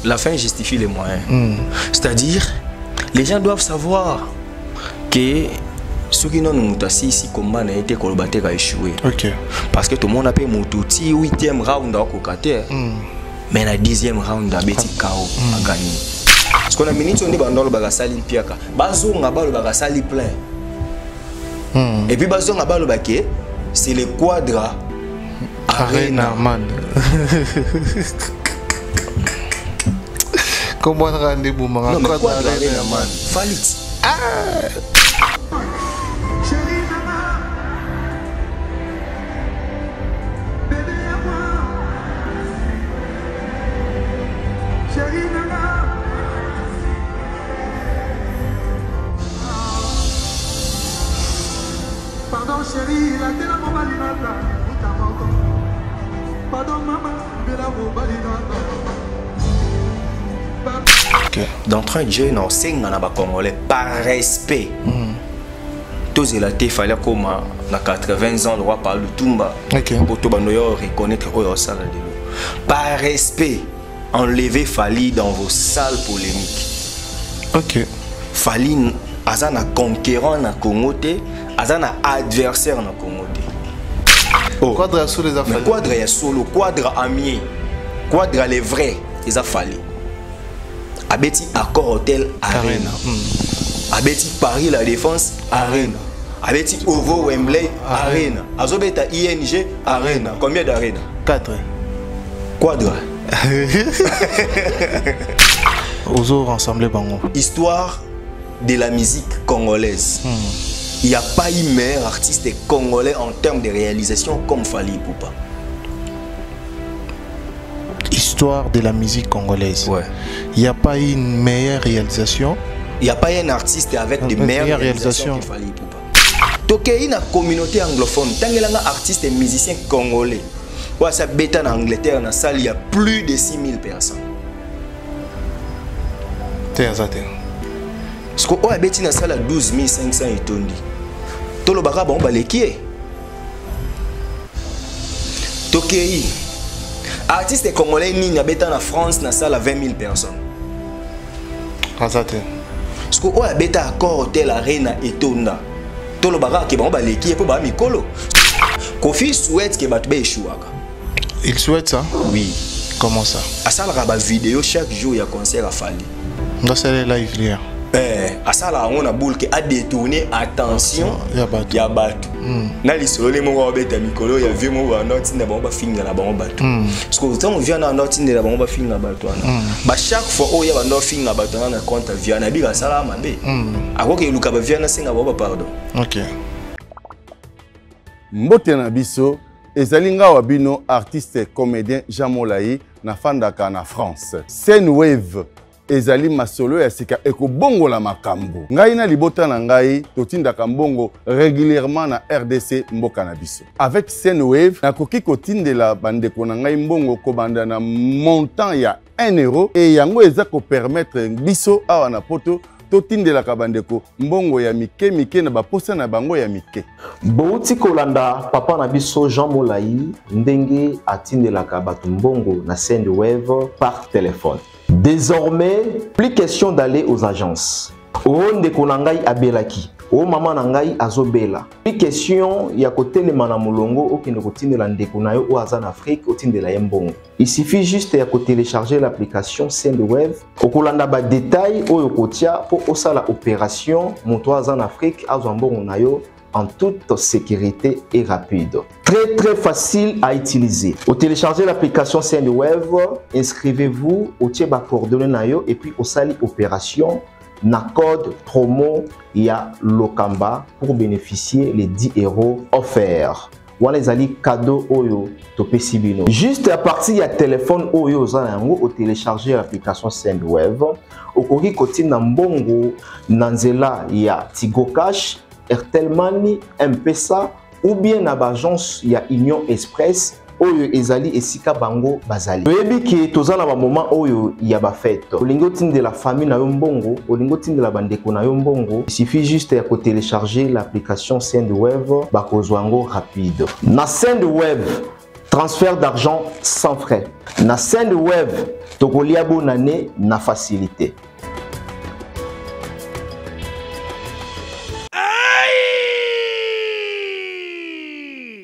la fin justifie les moyens. C'est-à-dire, les gens doivent savoir que ceux qui n'ont pas ici combat n'a été combattu a échoué. Parce que tout le monde a payé mon outil 8e round à Kokater. Mais la 10e round a bêti KO a gagné. Parce qu'on a minute on dit dans le bagasali piaka. Bazo on a bas le bagasali plein. Et puis bazo on a bas le baquet, c'est le Quadra Arena man. Comment rendez-vous man? Non mais Quadra Arena man. Falit. Pardon chérie, la tête à mon balinata. Pardon maman, mais la mon balinata. D'entre un jeune en 5 ans Congolais par respect. Tous les latés fallait comme à 80 ans le roi parle de Tumba. Pour tout reconnaître par respect, enlevez Fali dans vos salles polémiques. Fali azana conquérant na Congo te, azana adversaire na Congo te. Quadra sous les affaires. Quadra ya solo, Quadra ami, Quadra les vrais, ils a Fali. Abeti Accor Hotel Arena. Abeti Paris La Défense Arena. Abeti Ovo Wembley Arena. Azobeta ING Arena. Combien d'arena? 4. Quadra. Ozo rassemblé bango. Histoire de la musique congolaise. Il n'y a pas eu meilleur artiste congolais en termes de réalisation comme Fally Ipupa. Histoire de la musique congolaise. Ouais. Il n'y a pas eu une meilleure réalisation. Il n'y a pas eu un artiste avec de meilleures réalisations que Fally Ipupa. Tokei na communauté anglophone, tant qu'il y a un artiste et musicien congolais, ouais, ça bêta en Angleterre, dans la salle, il y a plus de 6000 personnes. Parce que on a bêti dans la salle à 12 500 et tondi. Tout le barab on balekié. Tokei. Artiste congolais ni habita en France na salle à 20 000 personnes. Parce que on habita Accor Hotel Arena et Tonda. Tout le barab qui bon baleki pour ba mikolo. Kofi souhaite que batbe échouaka. Il souhaite ça? Oui. Comment ça? À ça la vidéo chaque jour il y a concert à Fally. Dans ces live là. À ça là on a boule qui a détourné attention. Il y a battu. Na lisolo mo ba beta mikolo ya vie mo ba noti na ba finga na ba battu. Parce que quand on vient na noti na ba finga battu na. Ba chaque fois o ya ba no finga battu na compte vient na biga sala mabe. Akoke luka ba vient na singa ba pardon. OK. Mbote na biso ezalinga wabino artiste comédien Jean Molayi na fandaka na France. Scène Wave ezali masolo ya sika ekobongo la makambo. Ngai na libota na ngai totindaka mbongo régulièrement na RDC mboka na biso. Avec Scène Wave nakoki kotindela bandeko na ngai mbongo kobanda na montant ya 1 euro et yango eza ko permettre biso awa na poto totindela kabandeko mbongo ya mike mike na baposa na bango ya mike. Bouti kolanda papa na biso Jean Molayi ndenge atindelaka bato mbongo na Scène Wave par téléphone. Désormais, plus question d'aller aux agences. Onde konangai abelaki, o mama nangai azobela. Plus question ya kotelema na mulongo okende kotindela ndeko na yo o aza na Afrique otindela yembongo. Il suffit juste ya ko télécharger l'application Scène Wave. Okolanda ba détail oyo kotia po osala opération moto aza na Afrique azo mbongo na yo en toute sécurité et rapide. Très facile à utiliser. Au télécharger l'application Scène Wave, inscrivez-vous au Tieba coordonnées nayo et puis au sali opération na code promo ya Lokamba pour bénéficier les 10 € offerts. Wana ezali cadeau oyo topesi bino. Juste à partir ya téléphone oyo zango au télécharger l'application Scène Wave, okoki kotina mbongo na nzela ya Tigo Cash, Airtel Money, M-Pesa ou bien na agence ya Union Express oyo ezali esika bango bazali. Oyebi ki tozana ba moment oyo ya ba fête. Olingo tinde la famille na yo mbongo, olingo tinde la bandeko na yo mbongo. Il suffit juste ya ko télécharger l'application Scène Wave bakozwa ngo rapide. Na Scène Wave transfert d'argent sans frais. Na Sendwave, tokolia bonane na facilité.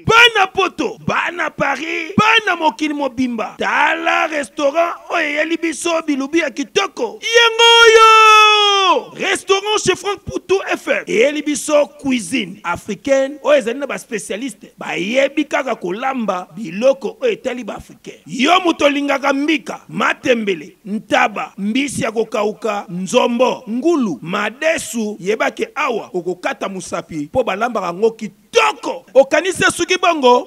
Bana poto, bana Paris, bana mokili mobimba. Tala restaurant oye libiso bilubi ya kitoko. Yengoyo! Restaurant chez Franck Poutou FM. Et libiso cuisine africaine. Oye zani ba spécialiste. Ba yebi kaka kolamba biloko oye tali ba africain. Yo mutolingaka mbika, matembele, ntaba, mbisi ya kokauka, nzombo, ngulu, madesu, yebake awa, okokata musapi, po balamba rangoki Toko, au kanise suki bongo,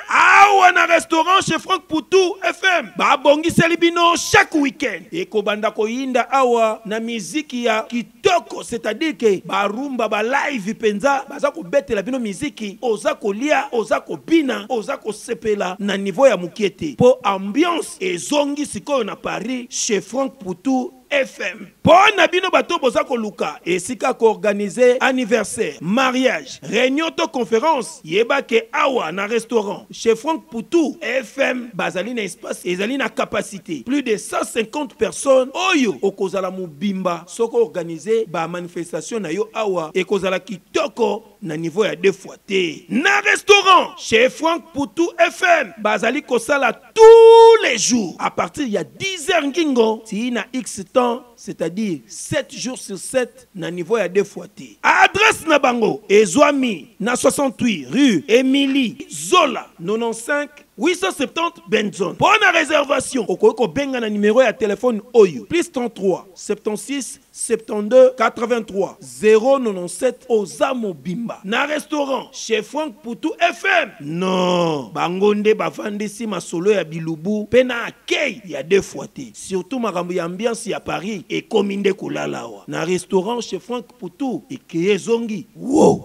awa na restaurant chez Franck Poutou FM. Ba bongi selibino chaque week-end. Et kobanda ko yinda awa na miziki ya kitoko, c'est-à-dire que ba rumba ba live penza, baza ko bete la bino miziki, oza ko lia, oza ko bina, oza ko sepela na niveau ya mukiete. Po ambiance et zongi siko na Paris chez Franck Poutou FM. Bon abino bato boza ko luka et sika ko organiser anniversaire, mariage, réunion to conférence, yeba ke awa na restaurant chez Franck Poutou FM bazali na espace ezali na capacité plus de 150 personnes oyo okozala mubimba soko organiser ba manifestation na yo awa et kozala kitoko na niveau ya 2 fois T. Na restaurant chez Franck Poutou FM bazali kosala tous les jours à partir ya 10h ngingo ti na X temps, c'est-à-dire 7 jours sur 7 na niveau ya 2 fois T. Adresse na bango Ezwami na 68 rue Émilie Zola 95 870 Benzone. Pour la réservation, au benga na numéro ya téléphone Oyo plus 33 76 72 83 097 Ozamo Bimba. Na restaurant chez Franck Poutou FM. Non, bangonde bavandisi masolo ya bilubu pena akei ya 2 fois T. Surtout makambo ya ambiance ya Paris et kominde kulalawa. Na restaurant chez Franck Poutou et Kiyezongi. Wow.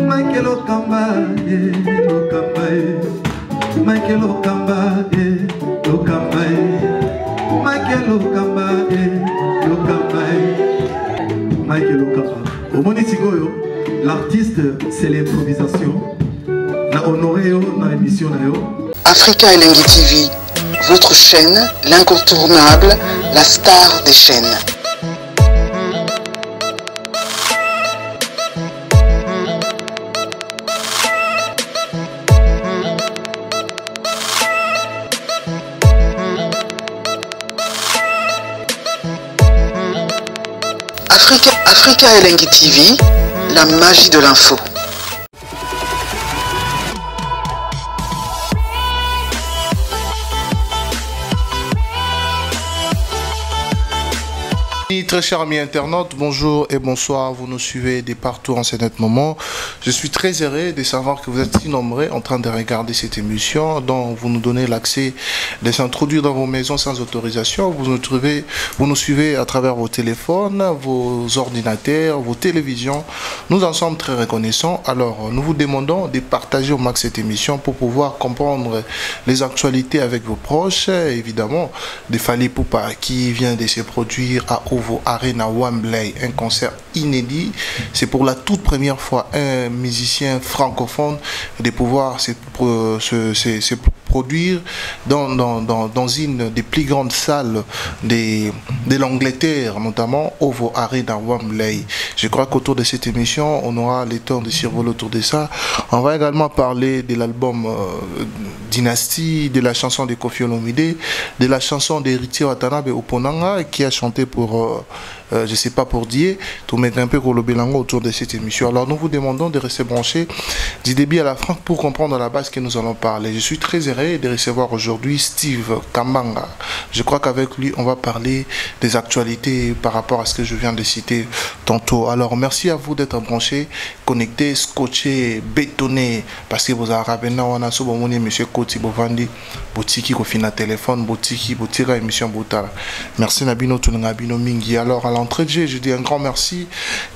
Michael Okamba, Michael Okamba, Okamba, Michael Okamba, Okamba, Michael Okamba. Au Monitigoyo, l'artiste, c'est l'improvisation. La honoré dans l'émission. Africa Elengi TV, votre chaîne, l'incontournable, la star des chaînes. Africa Elengi TV, la magie de l'info. Très chers amis internautes, bonjour et bonsoir, vous nous suivez de partout en ce net moment. Je suis très heureux de savoir que vous êtes si nombreux en train de regarder cette émission dont vous nous donnez l'accès de s'introduire dans vos maisons sans autorisation. Vous nous suivez à travers vos téléphones, vos ordinateurs, vos télévisions. Nous en sommes très reconnaissants. Alors nous vous demandons de partager au max cette émission pour pouvoir comprendre les actualités avec vos proches. Évidemment, de Fally Ipupa qui vient de se produire à OVO Arena Wembley, un concert inédit. C'est pour la toute première fois un musicien francophone de pouvoir se produire dans une des plus grandes salles de l'Angleterre, notamment OVO Arena Wembley. Je crois qu'autour de cette émission, on aura le temps de survoler autour de ça. On va également parler de l'album Dynasty, de la chanson de Koffi Olomide, de la chanson d'Héritier Watanabe Oponanga qui a chanté pour je sais pas pour dire, tout mettre un peu pour le Bélango autour de cette émission. Alors nous vous demandons de rester branchés du début à la fin pour comprendre à la base que nous allons parler. Je suis très heureux de recevoir aujourd'hui Steve Kambanga. Je crois qu'avec lui on va parler des actualités par rapport à ce que je viens de citer. tantôt. Alors, merci à vous d'être branchés, connectés, scotchés, bétonnés, parce que vous avez rappelé, on a souvent mon monsieur Koti Bovandi, Botiki, qui finit téléphone, Botiki, Botira, émission Botara. Merci Nabino, Tunabino Mingi. Alors, à l'entrée de jeu, je dis un grand merci.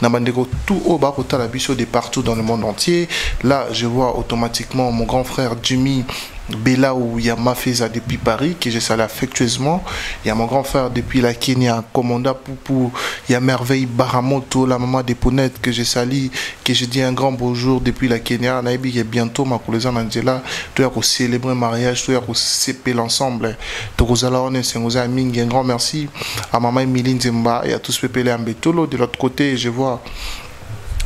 Nabandego, tout au bas, Botala Bisso de partout dans le monde entier. Là, je vois automatiquement mon grand frère Jimmy Bella où il y a Mafeza depuis Paris que je salue affectueusement. Il y a mon grand frère depuis la Kenya, Commanda Poupou. Il y a Merveille Baramoto, la maman des Pounettes que je salue, que je dis un grand bonjour depuis la Kenya. Naibi et bientôt ma cousine Angela. Tu as célébrer un mariage, tu as célébrer l'ensemble. Un grand merci à maman Emiline Zemba et à tous les pépélés Ambetolo. De l'autre côté, je vois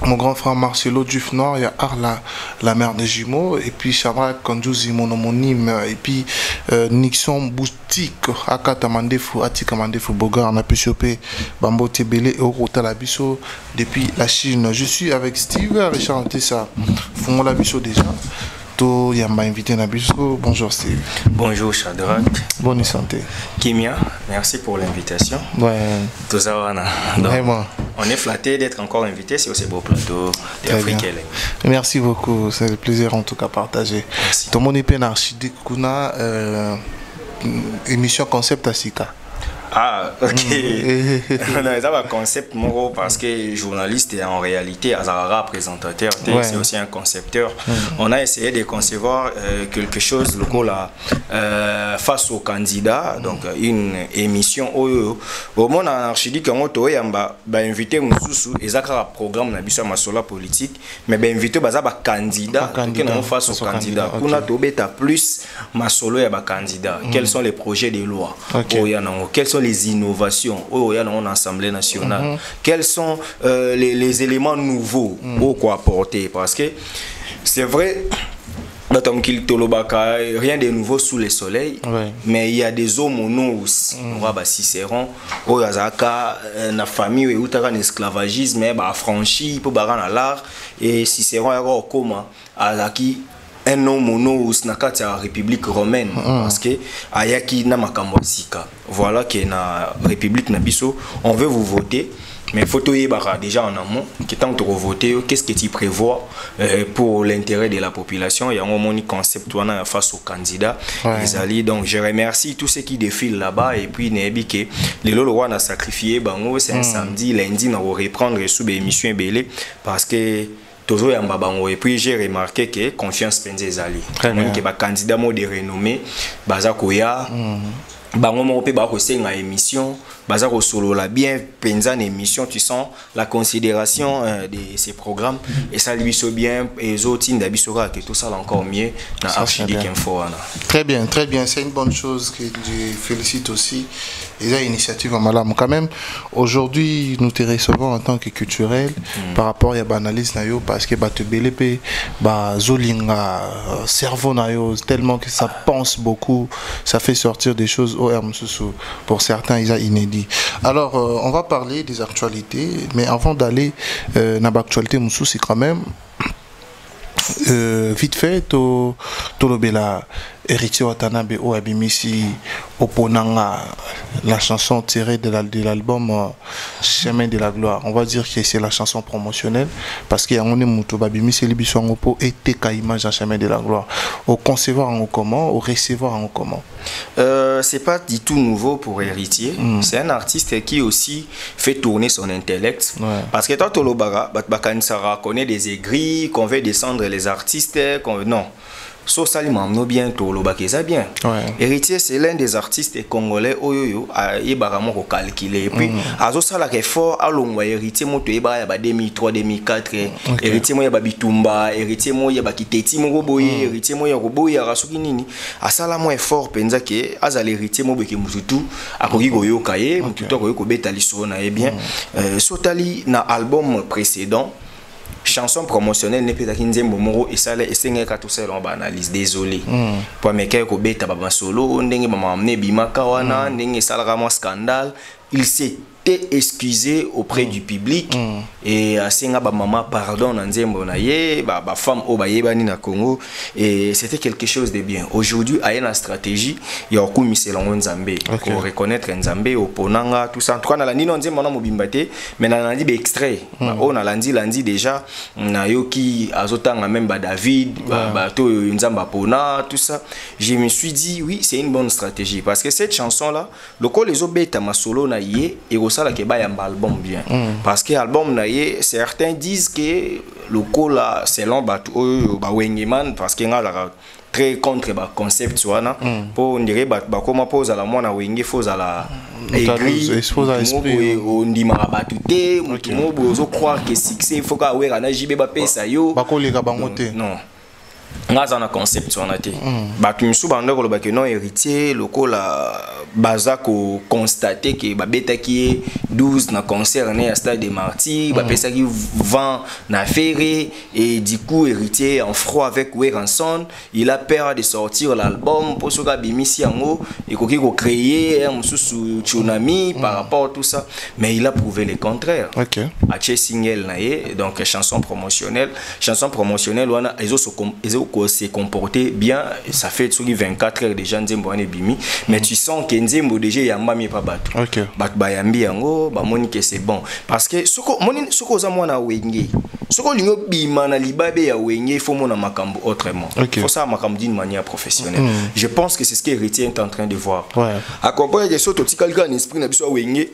mon grand frère Marcelo Duf Noir, il y a Arla, la mère des jumeaux, et puis Chabra Kandjouzi, mon homonyme, et puis Nixon Boutique, Akata Mandefou, Atika Mandefou Bogar, on a pu choper Bambo Tebele et Orota Labisso depuis la Chine. Je suis avec Steve, Richard Tessa, Fongo Labisso déjà. Il y a invité Nabisso. Bonjour Steve. Bonjour Shadrach. Bonne santé. Kimia, merci pour l'invitation. Ouais. Tout ça, vraiment. On est flatté d'être encore invité sur ce beau plateau d'Afrique. Merci beaucoup, c'est le plaisir en tout cas partagé. Merci. Tout le monde est bien archidé kuna émission concept à Sika. Ah, ok. On a un concept moro parce que journaliste est en réalité un présentateur, c'est aussi un concepteur. On a essayé de concevoir quelque chose face aux candidats, donc une émission au monde en archidique on a invité Moussou et un programme na masola politique, mais invité bazaba candidat face aux candidats. On a tobeta plus masolo ya ba candidat. Quels sont les projets de loi? Quels sont les innovations au l'Assemblée nationale? Quels sont les éléments nouveaux qu'on apporter? Parce que c'est vrai, rien de nouveau sous le soleil, mais il y a des hommes aussi. On va Cicéron, la famille où un esclavagisme affranchi pour baran à l'art et Cicéron est comment un homme mono la République romaine parce que ayaki na makambo sika. Voilà que na République nabiso on veut vous voter mais photo déjà en amont qui tant de voter qu'est-ce que tu prévois pour l'intérêt de la population. Il y a un moni concept face aux candidats les alliés. Donc je remercie tous ceux qui défilent là-bas et puis nebike les lolo a sacrifié bango c'est un samedi lundi on va reprendre sous émission belé parce que et puis j'ai remarqué que confiance pendant ali que ba candidat mo de renommée baza koya bango mo pe ba ko senga émission baza ko solo la bien penza na émission tu sens la considération de ces programmes et ça lui so bien et autres d'abisora que tout ça encore mieux na archidique info. Très bien, c'est une bonne chose que je félicite aussi et la initiative en malam quand même. Aujourd'hui nous te recevons en tant que culturel par rapport à l'analyse nayo parce que ba te belé ba zolinga cerveau nayo tellement que ça pense beaucoup, ça fait sortir des choses pour certains ils sont inédits. Alors on va parler des actualités mais avant d'aller dans l'actualité Moussou c'est quand même vite fait to lobela Héritier Watanabe o abimisi oponanga la chanson tirée de l'album Chemin de la Gloire. On va dire que c'est la chanson promotionnelle parce qu'il y a un muto babimisi libiso ngopo et ka image en Chemin de la Gloire. Au concevoir en comment, au recevoir en comment. C'est pas du tout nouveau pour Héritier. C'est un artiste qui aussi fait tourner son intellect. Parce que tant Tolobara, Batbakansara connaît des aigris, qu'on veut descendre les artistes, non. So salimam bien bien. Héritier c'est l'un des artistes congolais oyoyo et baramo ko calculer et puis azo sala effort alongwa Héritier moto eba ya ba 2003 2004 Héritier mo ya ba bitumba Héritier mo ya ba kiteti mo boye Héritier mo ya boye rasuki nini asala mo effort penza ke azali Héritier mo beke mututu akoki goyoka ye mututu akoki beta lisoro na e bien sotali na album précédent chanson promotionnelle n'est pas Nzembo Moro et ça les essais tout ça on analyse désolé pour mes quelques bêta baba solo ndenge mama amener bimaka wana ndenge salama scandale il s'est excusé auprès du public et asenga ba maman pardon na nzembo na ye ba femme o ba yebani na Congo et c'était quelque chose de bien. Aujourd'hui a une stratégie ya okumisela nzambe pour reconnaître nzambe oponanga tout ça en tout cas na la nino nzembo na mobimbate mais na landi be extrait on a landi déjà na yoki azotanga même ba David ba to nzamba pona tout ça. Je me suis dit oui, c'est une bonne stratégie parce que cette chanson là le ko les obeta ma solo na ye et ça que un album bien parce que album naie certains disent que le col là selon Wengeman parce que nga très contre ba concept soana pour on dirait ba comment pose à la moi na Wenge faut à la esprit on dit marabatute mutu mobo zo croire que succès il faut ka wera na jibe ba pesa yo ba ko le ka bangote non ngaza na concept on a été batu misu bando ko lobaki non héritier loko la baza ko constater que ba beta qui 12 na concert né à Stade des Martyrs ba pesa qui 20 na ferré et du coup héritier en froid avec Weranson il a peur de sortir l'album pour ce bimisi yango et ko créer un mususu tsunami par rapport à tout ça mais il a prouvé le contraire. OK. A single naie donc chanson promotionnelle wana s'est comporté bien, ça fait 24 heures déjà Nzembo ane bimi mais tu sens que Nzembo déjà yamba mi pa batu batu bayambi yango ba moni que c'est bon parce que soko za mwana Wenge soko lingo bima na libabe ya Wenge il faut mona makambo autrement faut ça makambo d'une manière professionnelle je pense que c'est ce que Héritier est en train de voir à comprendre que soto tikalika en esprit na biso Wenge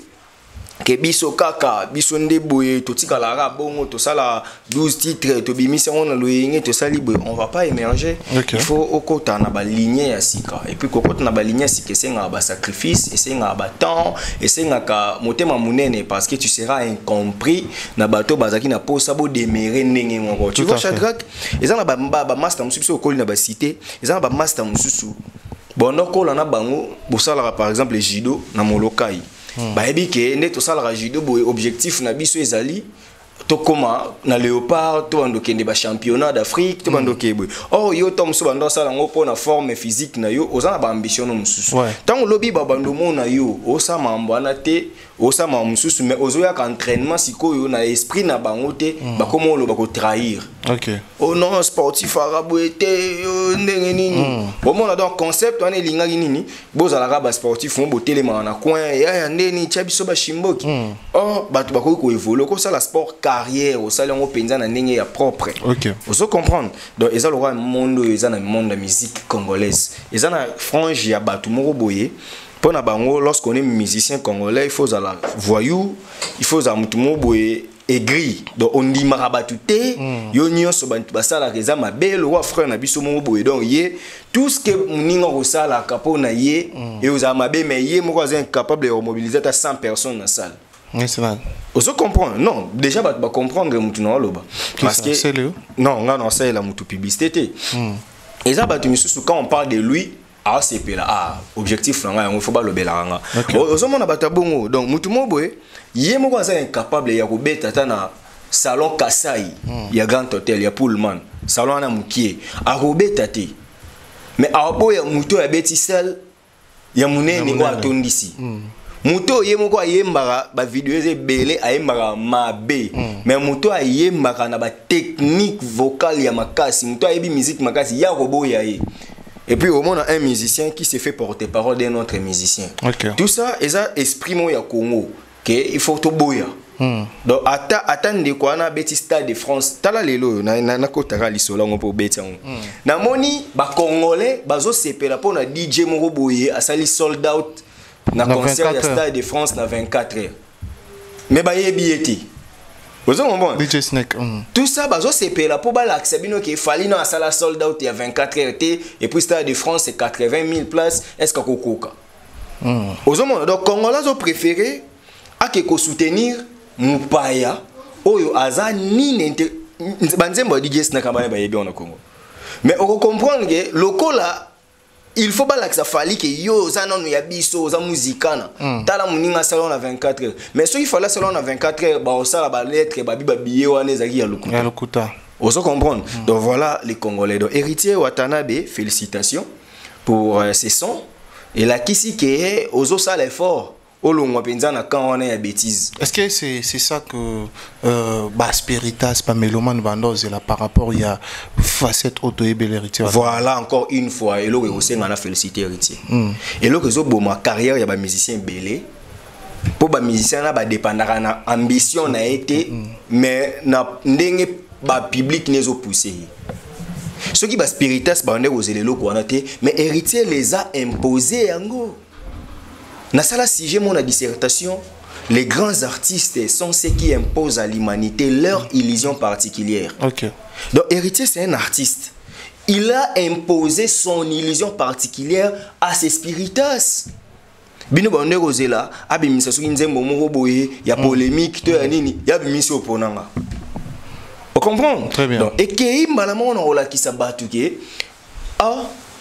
que biso kaka biso ndeboye to tikala ra bongo to sala 12 titres to bimisa on na loyenge to sali boye on va pas émerger il faut okota na ba lignée ya sika et puis kokota na ba lignée sika senga ba sacrifice et senga ba temps et senga ka motema munene parce que tu seras incompris na bato bazaki na posa bo démérer ndenge ngoko tu vois Shadrach ezana ba master mususu okoli na ba cité ezana ba master mususu bon okola na bango bosala par exemple les judo na molokai ba ebi ke ne to sala judo boy objectif na biso ezali to koma na léopard to ando kende ba championnat d'Afrique to ando ke boy oh yo tom so bando sala ngo pona forme physique na yo ozana ba ambition no mususu tant lobi ba bando mo na yo osa mambo na te osa ma mususu mais ozoya ka entraînement sikoyo na esprit na bango te ba komo lo ba ko trahir oh non sportif arabe était ndenge nini bon on a donc concept on est linga nini bozala ka ba sportif on botelé na coin ya ndeni chabiso ba shimboki oh ba to ba ko évoluer ko ça la sport carrière au salon au penza na ndenge ya propre vous comprendre donc eza le monde eza na monde de musique congolaise eza na frange ya batu moko boye pona bango lorsqu'on est musicien congolais il faut la voyou il faut mutumo boye aigri donc on dit marabatute yo nyonso bantu basala reza mabel wa frère na biso mo boye donc yé tout ce que muninga osala kapo na yé et aux amabe mais yé moko est incapable de mobiliser à 100 personnes dans salle. Oui, c'est vrai. On se comprend. Non, déjà bah comprendre que mutu na loba parce que non, on sait la mutu publicité. Et ça bah tu me sous quand on parle de lui ah c'est là objectif là il faut pas le belanga au moment na bongo donc mutu moboye yé moko est incapable ya ko beta na salon Kasai ya Grand Hotel ya Pullman salon na mukie a ko beta te mais a boya mutu ya beti sel ya munene ko atondisi muto yemoko ayembaka ba vidéo ebele ayembaka mabe mais muto ayembaka na ba technique vocale ya makasi muto ayebi musique makasi ya koboya ye. Et puis au moins on a un musicien qui se fait porter-parole d'un autre musicien. Tout ça est un esprit mo ya Congo que il faut to boya. Donc attendre quoi na beti Stade de France tala lelo na kotaka lisola ngo po beti ngo. Na moni ba congolais bazo sepela pona DJ moko boye asali sold out na concert ya Stade de France na 24 heures. Mais ba yebi eti. Vous avez bon DJ Snake. Tout ça bazo sepela po ba l'accès bino que fali na sala sold out ya 24 heures et puis Stade de France c'est 80 000 places est-ce que kokoka. Vous avez donc congolais ont préféré à que soutenir mupaya oyo aza ni banzembo DJ Snake ba yebi on Congo. Mais on comprend que lokola il faut pas que ça fallait que yo ça non ya biso za muzikana tala muninga salon na 24 heures mais ce il fallait salon na 24 heures ba osala ba lettre ba biye wana ezaki ya lokuta on se comprendre donc voilà les Congolais donc Héritier Watanabe félicitations pour ces sons et la kisi que ozo sala effort Est-ce que c'est ça que Spiritas, pas Mélomane Bandoz, là par rapport il y a facette auto-ébel héritier. Voilà encore une fois et là aussi on a félicité héritier. Et là que zo bo ma carrière il y a ba musicien belé. Pour ba musicien là ba dépendra na ambition na été mais na ndenge ba public nezo pousser. Ceux qui ba Spiritas ba ndé ozele loko wana té mais héritier les a imposés yango. Na sala sujet mon dissertation, les grands artistes sont ceux qui imposent à l'humanité leur illusion particulière. OK. Donc héritier c'est un artiste. Il a imposé son illusion particulière à ses Spiritas. Bino ba ndé ozela abimisa soki nzembo moko boye ya polémique to ya nini ya bimisi oponanga. On comprend? Très bien. Donc et que malamo na ola ki sabatu ke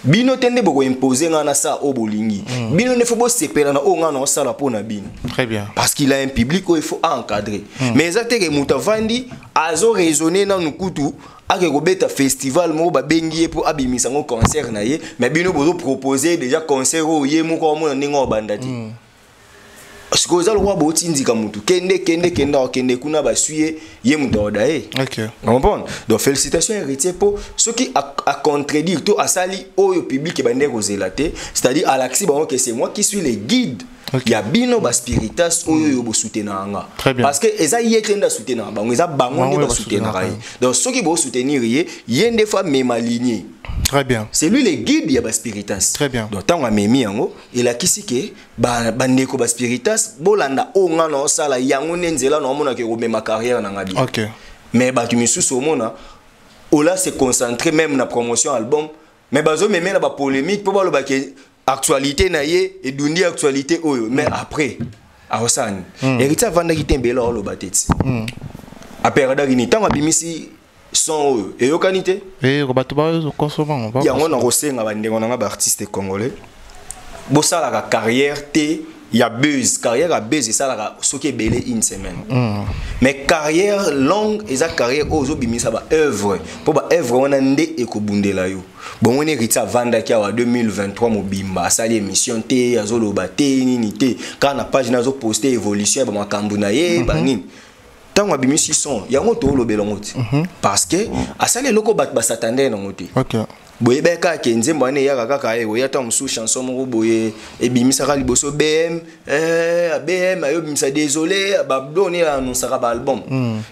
bino tende boko imposer ngana sa obolingi. Bino ne faut pas séparer na o ngana osala pona bino. Très bien. Parce qu'il a un public où il faut encadrer. Mais exactement mutavandi azo raisonner na nukutu ake kobeta festival mo ba bengi pour abimisa ngo concert na ye mais bino bozo proposer déjà concert o ye mo ko mo ningo bandati. Parce que le roi Botindika mutu kende kuna ba suye ye mutu odae. OK. On comprend. Donc félicitations héritier pour ceux qui a contredire tout à sali au public bande rozelate, c'est-à-dire à l'axi bon que c'est moi qui suis le guide. Il y a bino ba Spiritas oyo bo soutenir nga. Parce que eza yetenda soutenir bango eza bango nde ba soutenir. Donc ceux qui bo soutenir yende fois même aligné. Très bien. C'est lui le guide ya ba Spiritas. Très bien. Donc tant memi yango il a kisike ba ndeko ba Spiritas bolanda onga na osala yango nenzela na mona ke ma carrière na ngabi. OK. Mais ba tu misusu omona ola se concentrer même na promotion album mais bazo meme na ba polémique pour ba ke actualité na ye et dundi actualité oyo mais après a osani héritier vanda ki tembela lo bateti. A perda ni tant abimisi son et yokanité robato ba consomment ya ngona rosenga bandengo na ba artiste congolais bosala ka carrière te ya buzz carrière à buzz et ça la soki belé une semaine mais carrière longue et ça carrière ozo bimisa ba œuvre pour ba œuvre wana ndé ekobundela yo bon on héritier vanda ki wa 2023 mobimba sali émission te azoloba te nini te quand na page nazo poster évolution ba makambu na ye ba nini tant que bimisi son yango to lobelo ngoti parce que asale loko bat ba s'attendait na ngoti. OK. Boye beka ke nzembo ane ya kaka e oya ta musu chanson moko boye e bimisa ka liboso BM ayo bimisa désolé ba donner annoncer ba album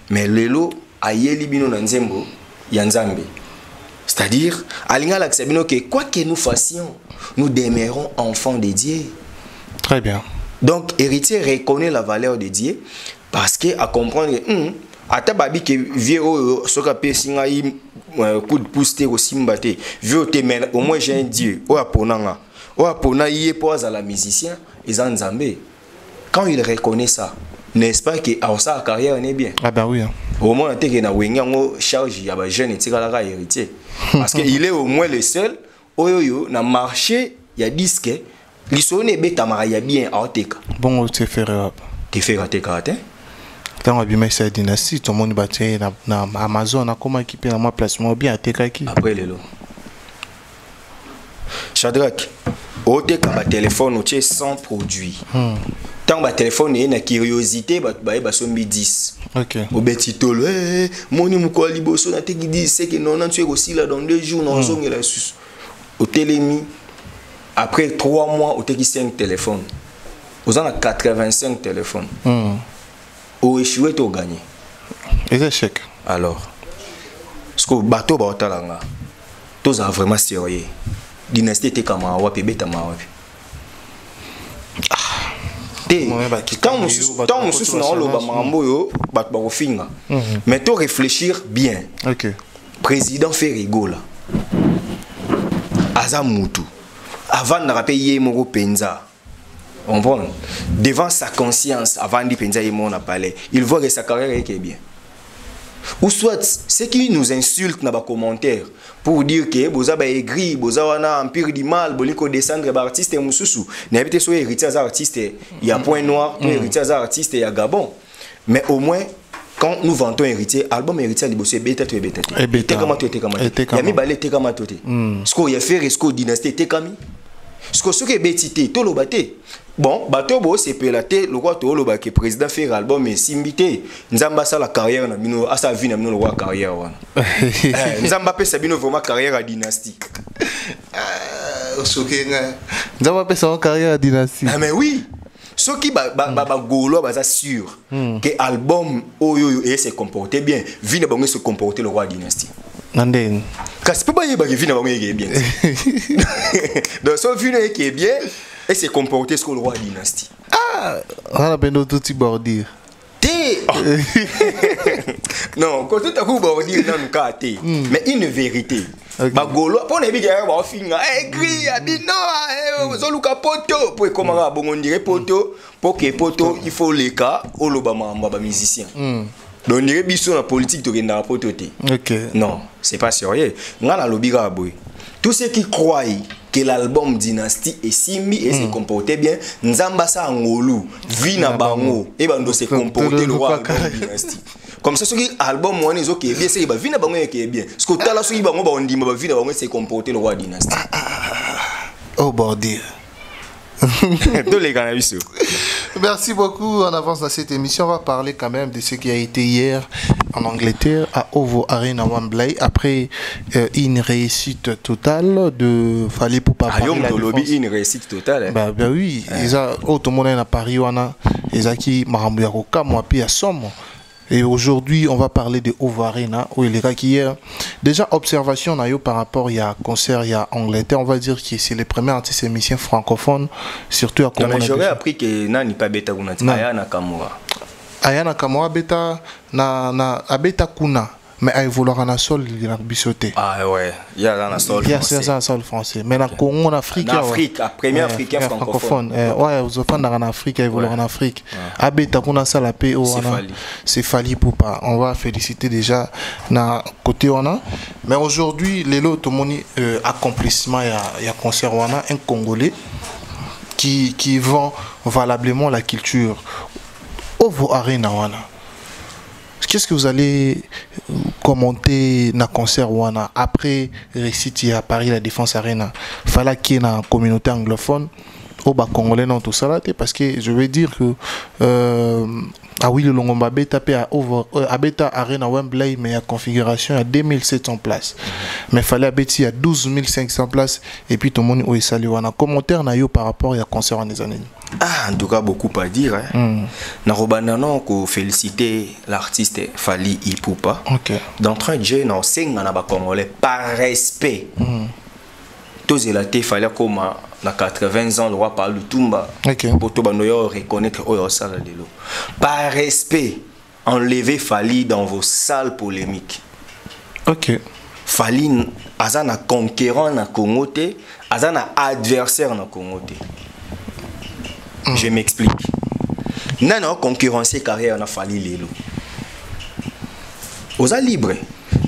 mais lelo ayeli bino na nzembo ya nzambe. C'est-à-dire alinga la sabino que quoi que nous fassions nous demeurons enfants de Dieu. Très bien. Donc héritier reconnaît la valeur de Dieu. Parce que à comprendre ata babi que vieux soka pesinga coup de pouce te aussi mbate vieux te mais au moins j'ai un Dieu o aponanga o apona yé pour la musicien ils en nzambe quand il reconnaît ça n'est-ce pas que à sa carrière n'est bien. Ah bah oui au moins te que na wengango charge ya ba jeune etikala ka héritier parce que il est au moins le seul oyo na marché ya disque lisone betamara ya bien a oteka bon te faire teka tant abima sa dynastie tout le monde battait na Amazon na comment équiper na moi placement bien tekaki après lelo Shadrach oteka ba téléphone otie 100 produits tant ba téléphone et na curiosité ba sombi 10. OK. Obeti tolo moni muko liboso na teki 10 c'est que non tu es aussi là dans 2 jours non zongela sus au télémi après 3 mois oteki 5 téléphones aux en a 85 téléphones au échoué to gagné et échec alors ce que bateau ba otalanga tous a vraiment sérieux dynastie te kama wa pe beta ma wa tant mususu na oloba mambo yo bat ba kofinga mais to réfléchir bien. OK. Président fait rigola azamutu avant na rapé yé moko penza. On voit devant sa conscience avant d'y penser mon palais il voit que sa carrière est bien ou soit ceux qui nous insultent dans les commentaires pour dire que boza ba aigri boza wana empire du mal boliko descendre ba artiste mususu n'habite so héritier des artistes il y a point noir héritier des artistes il y a Gabon mais au moins quand nous vantons héritier album héritier liboso beta to beta te kama to te kama ya mi balé te kama to te ce qu'on y a fait risco dynastie te kami ce que ce que betité to lobate bon bato bo c'est pelaté le roi to lo que président fait album mais simbité nzamba ça la carrière na bino asa vie na bino le roi carrière wana nzamba pe sabino vraiment carrière à dynastique sokenga nzamba pe sa carrière à dynastique ah mais oui ce qui golo baza sûr que album oyo et se comporter bien vie na bango se comporter le roi dynastie nanden kasi pe ba yeba que vie na bango est bien donc so vie na qui est bien et se comporter ce que le roi dynastie. Ah, on a besoin de tout bordir. Non, quand tu as coup bordir dans le cas mais une vérité. Bagolo, pour les biens, on finit écrit abino, zoluka poto pour comment on dirait poto pour que poto il faut les cas au lobama mbaba musicien. Donc on dirait biso la politique to genda poto té. OK. Non, c'est pas sérieux. Ngana lobira boy. Tous ceux qui croient que l'album Dynastie est simbi et se comportait bien, Nzamba sa ngolu, vina bango, et bando se comporter le roi Dynastie. Comme ça, ce qui album moi les qui est bien, c'est vina bango qui est bien. Ce que t'as là, ce qui bango on dit, vina bango se comporter le roi Dynastie. Oh bordel. Tous les cannabis. Merci beaucoup. En avance dans cette émission, on va parler quand même de ce qui a été hier en Angleterre à OVO Arena Wembley après une réussite totale de Fally Ipupa. Une réussite totale. Bah oui, ils ont automobile à Paris, ils ont qui Marambuya Koka, moi puis à Somme. Et aujourd'hui, on va parler de OVO Arena où il est hier. Déjà, observation par rapport il y a concert il y a Angleterre, on va dire que c'est les premiers artistes émissions francophones, surtout à Congo. J'aurais appris que Nani pas bêta kuna Ayana Kamura. Ayana Kamura bêta na abeta kuna. Mais il faut le sol, il a bissoté. Ah ouais, il y a dans sol français. Il y a un sol français. Mais dans Congo, en Afrique. En Afrique, premier africain francophone. Ouais, aux enfants en Afrique, il faut en Afrique. Abeta kuna ça la paix au c'est Fally Ipupa. On va féliciter déjà na côté wana. Mais aujourd'hui, les lots tomoni accomplissement il y a concert wana un Congolais qui vend valablement la culture. OVO Arena wana. Qu'est-ce que vous allez commenter dans le concert wana après récit à Paris la Défense Arena? Fallait qu'il y ait une communauté anglophone au bas congolais dans tout ça parce que je veux dire que ah oui le Longomba beta à Beta Arena Wembley mais à configuration à 2700 places mais fallait à 12 500 places et puis tout le monde où il salue wana commentaire na yo par rapport à concert en des années. Ah, en tout cas, beaucoup à dire. Narobananon, qu'on féliciter l'artiste Fally Ipupa. D'entrée de jeu, non, c'est un Congolais par respect. Tous les latés, fallait comme à 80 ans, le roi parle de Tumba. Pour tout le monde reconnaître par respect, enlevez Fally dans vos salles polémiques. Fally, azana conquérant na Congo, azana adversaire na Congo. Je m'explique. Nana concurrencer carrière na Fally lelo. Oza libre.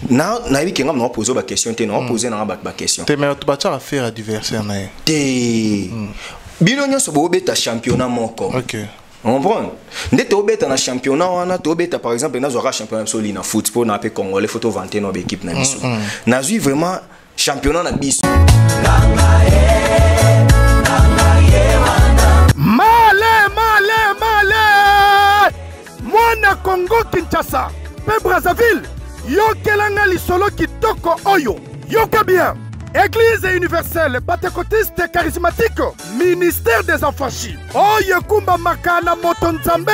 Na yebi kenga na poser ba question te na poser na ba question. Te mais tu bacha affaire adversaire na. Te. Bino nyoso bo beta championnat moko. On comprend. Ndete obeta na championnat wana to obeta par exemple na zora championnat soli na football na pe congolais photo vanter no équipe na biso. Na zui vraiment championnat na biso. Mwana Congo Kinshasa, pe Brazzaville, yokelanga lisolo kitoko oyo, yoka bien. Église universelle, pentecôtiste charismatique, ministère des affranchis. Oyo kumba makana motonzambe,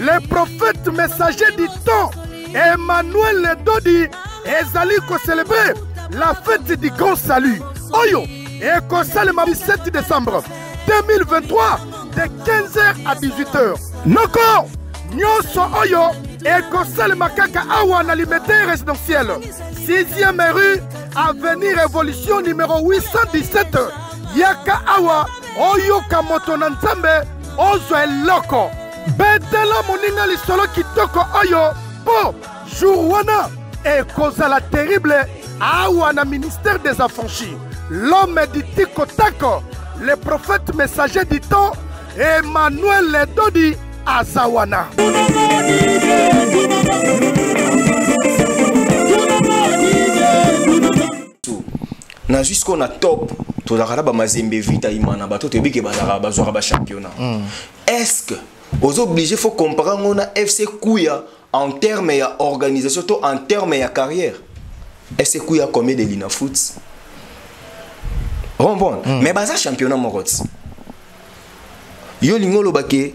les prophètes messagers du temps, Emmanuel Dodi, ezali ko célébrer la fête du grand salut. Oyo, et ko salema 17 décembre 2023 de 15h à 18h. Noko Nyoso Oyo et Kosal Makaka Awa na liberté résidentielle 6e rue Avenue Révolution numéro 817 Yaka Awa Oyo Kamoto Nanzambe Ozo Eloko Betela Moninga Lisolo Kitoko Oyo Po Jourwana et Kozala terrible Awa na ministère des affranchis l'homme dit Tiko Tako le prophète messager du temps Emmanuel Dodi Azawana. Na jusqu'on a top to la ba mazembe vita imana ba to te bi ke ba ba championnat. Est-ce que aux obligés faut comparer on a FC Kouya en termes ya organisation to en termes ya carrière. FC Kouya combien de lina foot? Bon, mais baza championnat moroti. Yo lingolo bake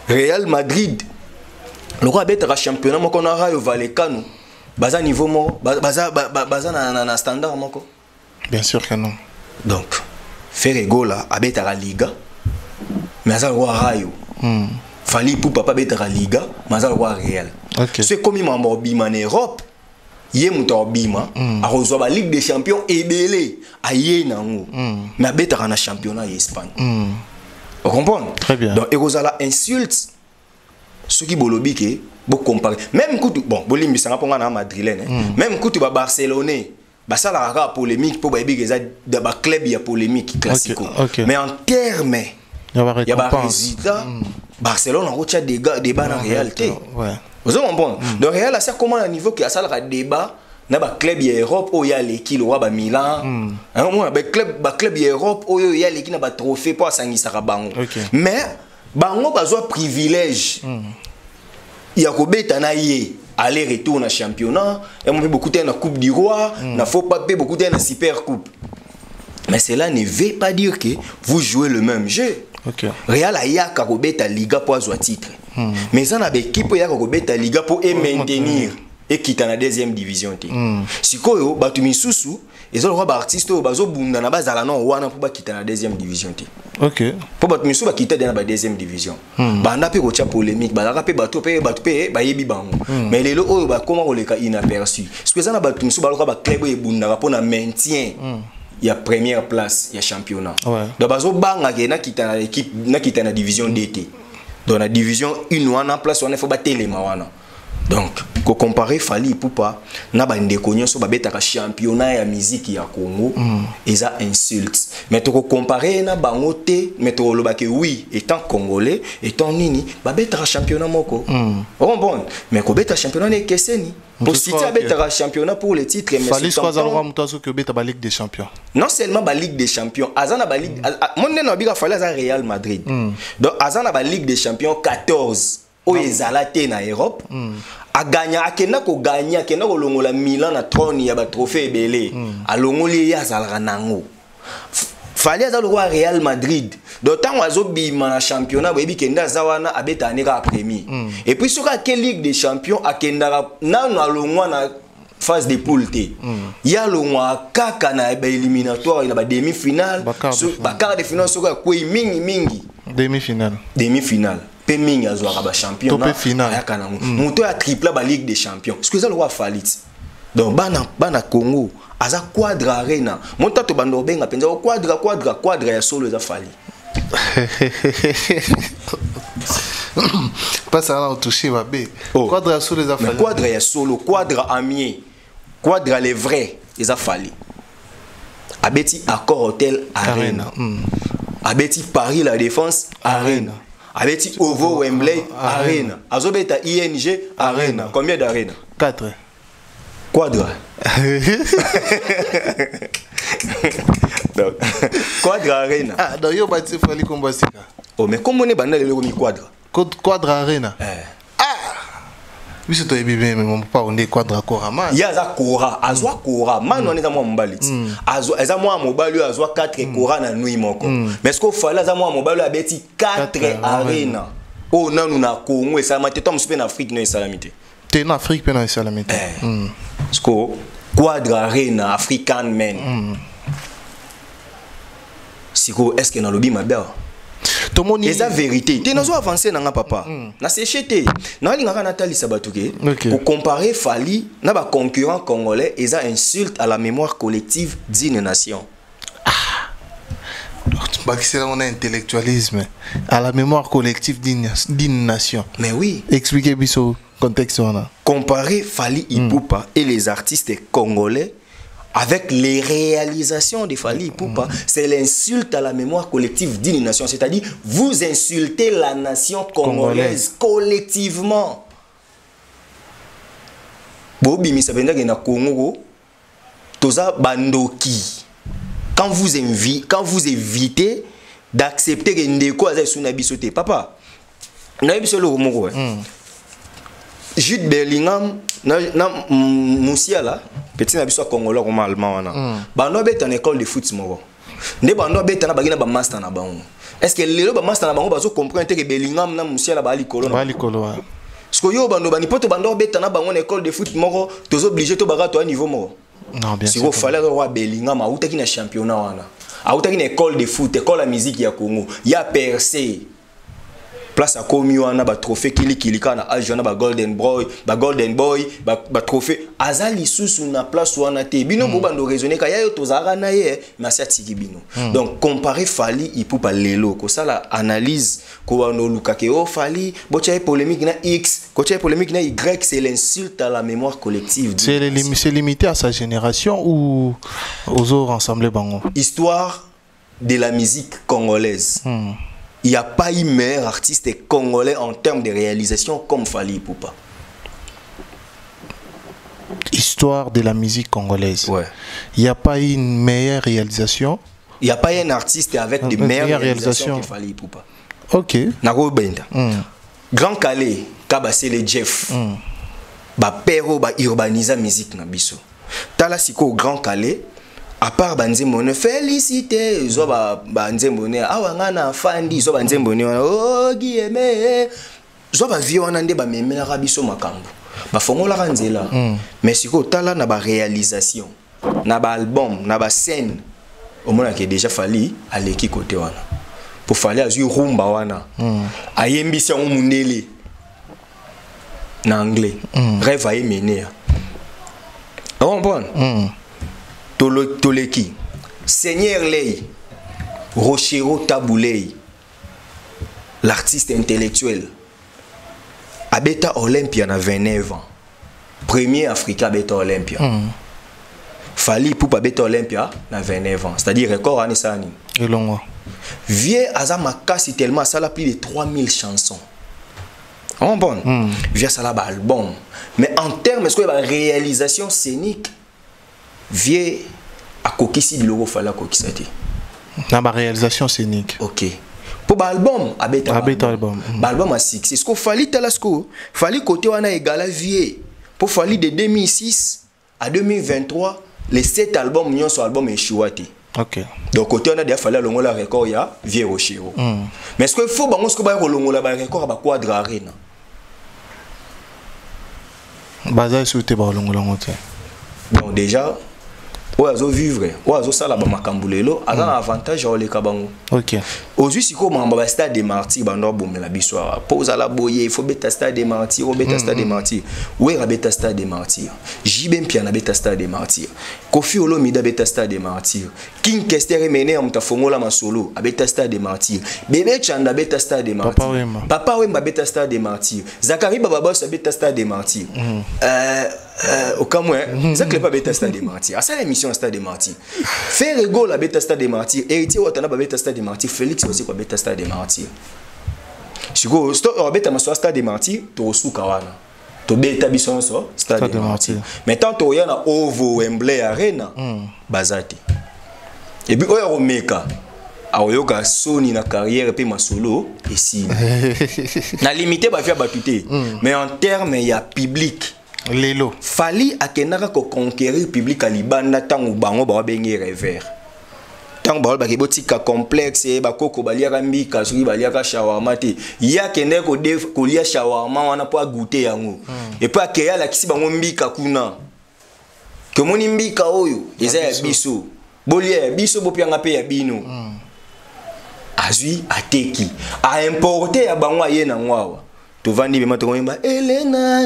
Real Madrid. Le roi betera championnat moko na Rayo Vallecano. Baza niveau mo baza na standard moko. Bien sûr que non. Donc Ferregola abetera Liga. Mais ça le roi Rayo. Fali pour papa betera Liga, mais ça le roi Real. C'est comme il m'a bima en Europe. Yé muta bima a reçoit la Ligue des Champions et belé a yé nango. Mais betera na championnat Espagne. Vous comprenez? Très bien. Donc Erosala insulte ceux qui bolobike beaucoup comparer. Même quand bon bolimbi ça pas na madrilène. Même quand tu vas Barcelonais, bah ça la rara polémique pour baby que ba club il y a polémique classique. Mais en termes il y a pas résultat. Barcelone en route des débat en réalité. Ouais. Vous comprenez? Donc Real a ça comment à niveau que ça la débat na ba club ya Europe où il y a l'équipe le roi ba Milan moi ba club ya Europe où il y a l'équipe na ba trophée pour sangisa ka bango mais bango bazwa privilège il y a kobeta na yé aller retour na championnat et on peut beaucoup na coupe du roi na faut pas beaucoup na super coupe mais cela ne veut pas dire que vous jouez le même jeu. Real a ya ka kobeta liga pour avoir titre mais ça na ba équipe ya ka kobeta liga pour maintenir et qui est dans la deuxième division. Si vous avez un sous, ils ont des artistes qui ont des bazalano pour quitter la deuxième division. Ok. Pour que vous quitter dans la deuxième division. Banda pe ko polémique, banda pe bato ba yebi bango. Mais les lo comment on les ka inaperçu. Parce que ça na bato musu ba club e bunda pour na maintien. Il y a première place, il y a championnat. Donc bazo banga ke na quitter na équipe na quitter na division d'été. Dans la division 1 wana place on faut battre les mawana. Donc, ko comparer Fali Ipupa na ba ndeko nyonso ba betaka championnat ya musique ya Congo et ça insulte. Mais to ko comparer na bango te, mais to loba ke oui, étant congolais, étant nini, ba betaka championnat moko. Bon, mais ko betaka championnat ne keseni. Pour citer betaka championnat pour les titres mais Fali quoi za roi mutazo que betaka Ligue des Champions. Non seulement ba Ligue des Champions, azana ba Ligue mon nena biga Fali za Real Madrid. Donc azana ba Ligue des Champions 14 o ezalate na Europe. A gagné a kena ko gagné a kena ko longola Milan na trône ya ba trophée belé a longoli ya zalaka nango Fali aza le roi Real Madrid d'autant wazo bima na championnat bebi kenda zawana abeta neka premier et puis soka ke Ligue des Champions a kenda na longwa na phase de poule té ya longwa kaka na ba éliminatoire na ba demi-finale ba quart de finale soka ko mingi demi-finale Peming a joué à champion. Monto a triplé la Ligue des Champions. Ce que ça le roi Fali. Donc bana Congo, aza quadra arena. Monta to bando benga penza quadra ya solo za Fali. Pas ça là au toucher va bé. Quadra ya solo za Fali. Quadra ya solo, quadra amier. Quadra les vrais, ils a Fali. Abeti Accor Hotel Arena. Abeti Paris la Défense Arena. Abeti Ovo Wembley Arena. Azobeta ING Arena. Combien d'arena? 4. Quadra. Donc, Quadra Arena. Ah, donc yo bati Fali Kombasika. Oh, mais comment on est bandé le mi Quadra? Quadra Arena. Oui, c'est toi bien, mais mon papa on est Quadra Korama. Il y a za Kora, azwa Kora, man on est dans mon mbalit. Azwa eza moi mobali azwa 4 Kora na nuit moko. Mais ce qu'on fallait za moi mobali abeti 4 arena. Oh non nous na Congo et ça m'a été en Afrique non salamité. T'es en Afrique pendant salamité. Ce qu'on Quadra Arena African men. Siko est-ce que dans le bi ma belle? Et la vérité, tu n'as avancé dans papa. Na séché na linga Nathalie Sabatuke pour comparer Fali na ba concurrent congolais et ça insulte à la mémoire collective d'une nation. C'est un intellectualisme à la mémoire collective d'une nation. Mais oui. Expliquez bien ce contexte là. Comparer Fali Ipupa et les artistes congolais avec les réalisations de Fali Ipupa, c'est l'insulte à la mémoire collective d'une nation. C'est-à-dire, vous insultez la nation congolaise collectivement. Bobi Misabenda na Congo, toza bandoki. quand vous évitez d'accepter que ndeko aza suna bisote papa na biso lo moko Jude Bellingham na Musiala petit na biso congolais comme allemand wana bando beta na école de foot moko nde bando beta na bagina ba master na bango est-ce que lelo ba master na bango bazo comprendre que Bellingham na Musiala ba likolo parce que yo bando bani poto bando beta na bango na école de foot moko tozo obligé to baga to à niveau moko non bien sûr si vous fallait roi Bellingham a utaki na championnat wana a utaki na école de foot école la musique ya Congo ya percé place à komi wana ba trophée kilika na age wana ba golden boy ba trophée azali susu na place wana te bino bo bando raisonner ka ya yo tozara na ye merci atiki bino donc comparer Fally Ipupa lelo ko sala analyse ko bando lukake o Fally bocha polémique na X ko cha polémique na Y c'est l'insulte à la mémoire collective c'est limité à sa génération ou aux autres ensemble bango histoire de la musique congolaise. Il n'y a pas eu meilleur artiste congolais en termes de réalisation comme Fally Ipupa. Histoire de la musique congolaise. Ouais. Il n'y a pas eu une meilleure réalisation. Il n'y a pas eu un artiste avec de meilleures réalisations que Fally Ipupa. Ok. Nako Benda. Grand Calais, Kabasele Jeff. Ba pero ba urbanisa musique na biso. Tala siko Grand Calais. À part Banzemone, félicité, Zoba Banzemone, Awangana Fandi, Zoba Banzemone, oh Guillemé, Zoba Vionande, Bamemela Rabiso Makambo, Bafongola Ranzela. Mais si vous avez une réalisation, un album, une scène, au moins qu'il déjà fallu aller qui côté wana. Pour falloir azur rumba wana. Ayembisa on munele. En anglais. Rêve à mener. On bon. Toleki, Seigneur Lei, Rochero Taboulei, l'artiste intellectuel, Abeta Olympia na 29 ans, premier africain Abeta Olympia. Fally Ipupa Abeta Olympia na 29 ans, c'est-à-dire record année ça ni. Vieux Azamakasi tellement ça a plus de 3000 chansons. On bon, vieux ça là album, mais en termes est-ce que la réalisation scénique vieux à kokisi biloko fala kokisati na ba réalisation scénique. OK pour ba album abeta album ba album a succès ce qu'on Fally Talasco Fally côté wana égala vieux pour Fally de 2006 à 2023 les 7 albums nyons sur album échouati. OK donc côté wana dia Fally longola record ya vieux Rochero mais est-ce que faut bango ce que ba longola ba record ba quadra arena baza souté ba longola ngote donc déjà oazo vivre oazo sala ba makambulelo aza na avantage au lekabango. OK aujourd'hui siko mamba ba stade des martyrs bando bomela biso pose la boye il faut beta stade des martyrs beta stade des martyrs ouais beta stade des martyrs Jibem Piana beta stade des martyrs Kofi Olomide beta stade des martyrs King Kester mené en tafongola masolo beta stade des martyrs Bébé Chanda beta stade des martyrs Papa Wemba beta stade des martyrs Zakari Bababos beta stade des martyrs au Cameroun ça que pas beta stade des martyrs à ça l'émission stade des martyrs Ferrego la beta stade des martyrs héritier Watana beta stade des martyrs Félix aussi quoi beta stade des martyrs siko sto beta maso stade des martyrs to suka wana to beta bison so stade des martyrs mais tant to yana ovo Wembley Arena bazati et puis oyo romeka aoyoka soni na carrière pe masolo et si na limité ba faire batuté mais en terme il y a public lelo Fally akenaka ko conquérir public à libanda tango bango ba bengi revers tango ba ke botika complexe ba koko baliaka mbika soki baliaka shawarma te ya kende ko lia shawarma wana po goûter yango et puis akeya la kisi bango mbika kuna ke moni mbika oyo eza ya biso bolia biso bopianga pe ya bino azui ateki a importer ya bango ye na ngwawa to vandi bema to ngomba Elena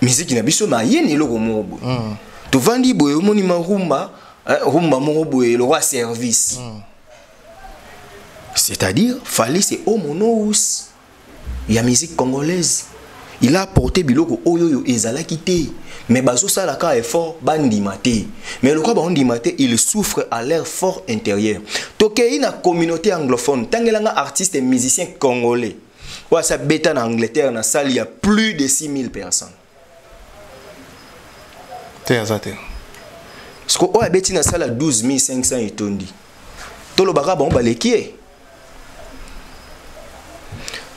musique na biso ma yeni loko mobo to vandi boye moni marumba rumba mobo le roi service c'est-à-dire Fally c'est homonous ya musique congolaise il a porté biloko oyo ezalaki te mais bazo sala ka effort bandima te mais le quoi bandima te il souffre à l'air fort intérieur tokei na communauté anglophone tangelanga artiste et musicien congolais wa sa beta en Angleterre na salle il y a plus de 6000 personnes te azate Parce que oyo abeti na sala 12 500 etondi tolobaka bango baleki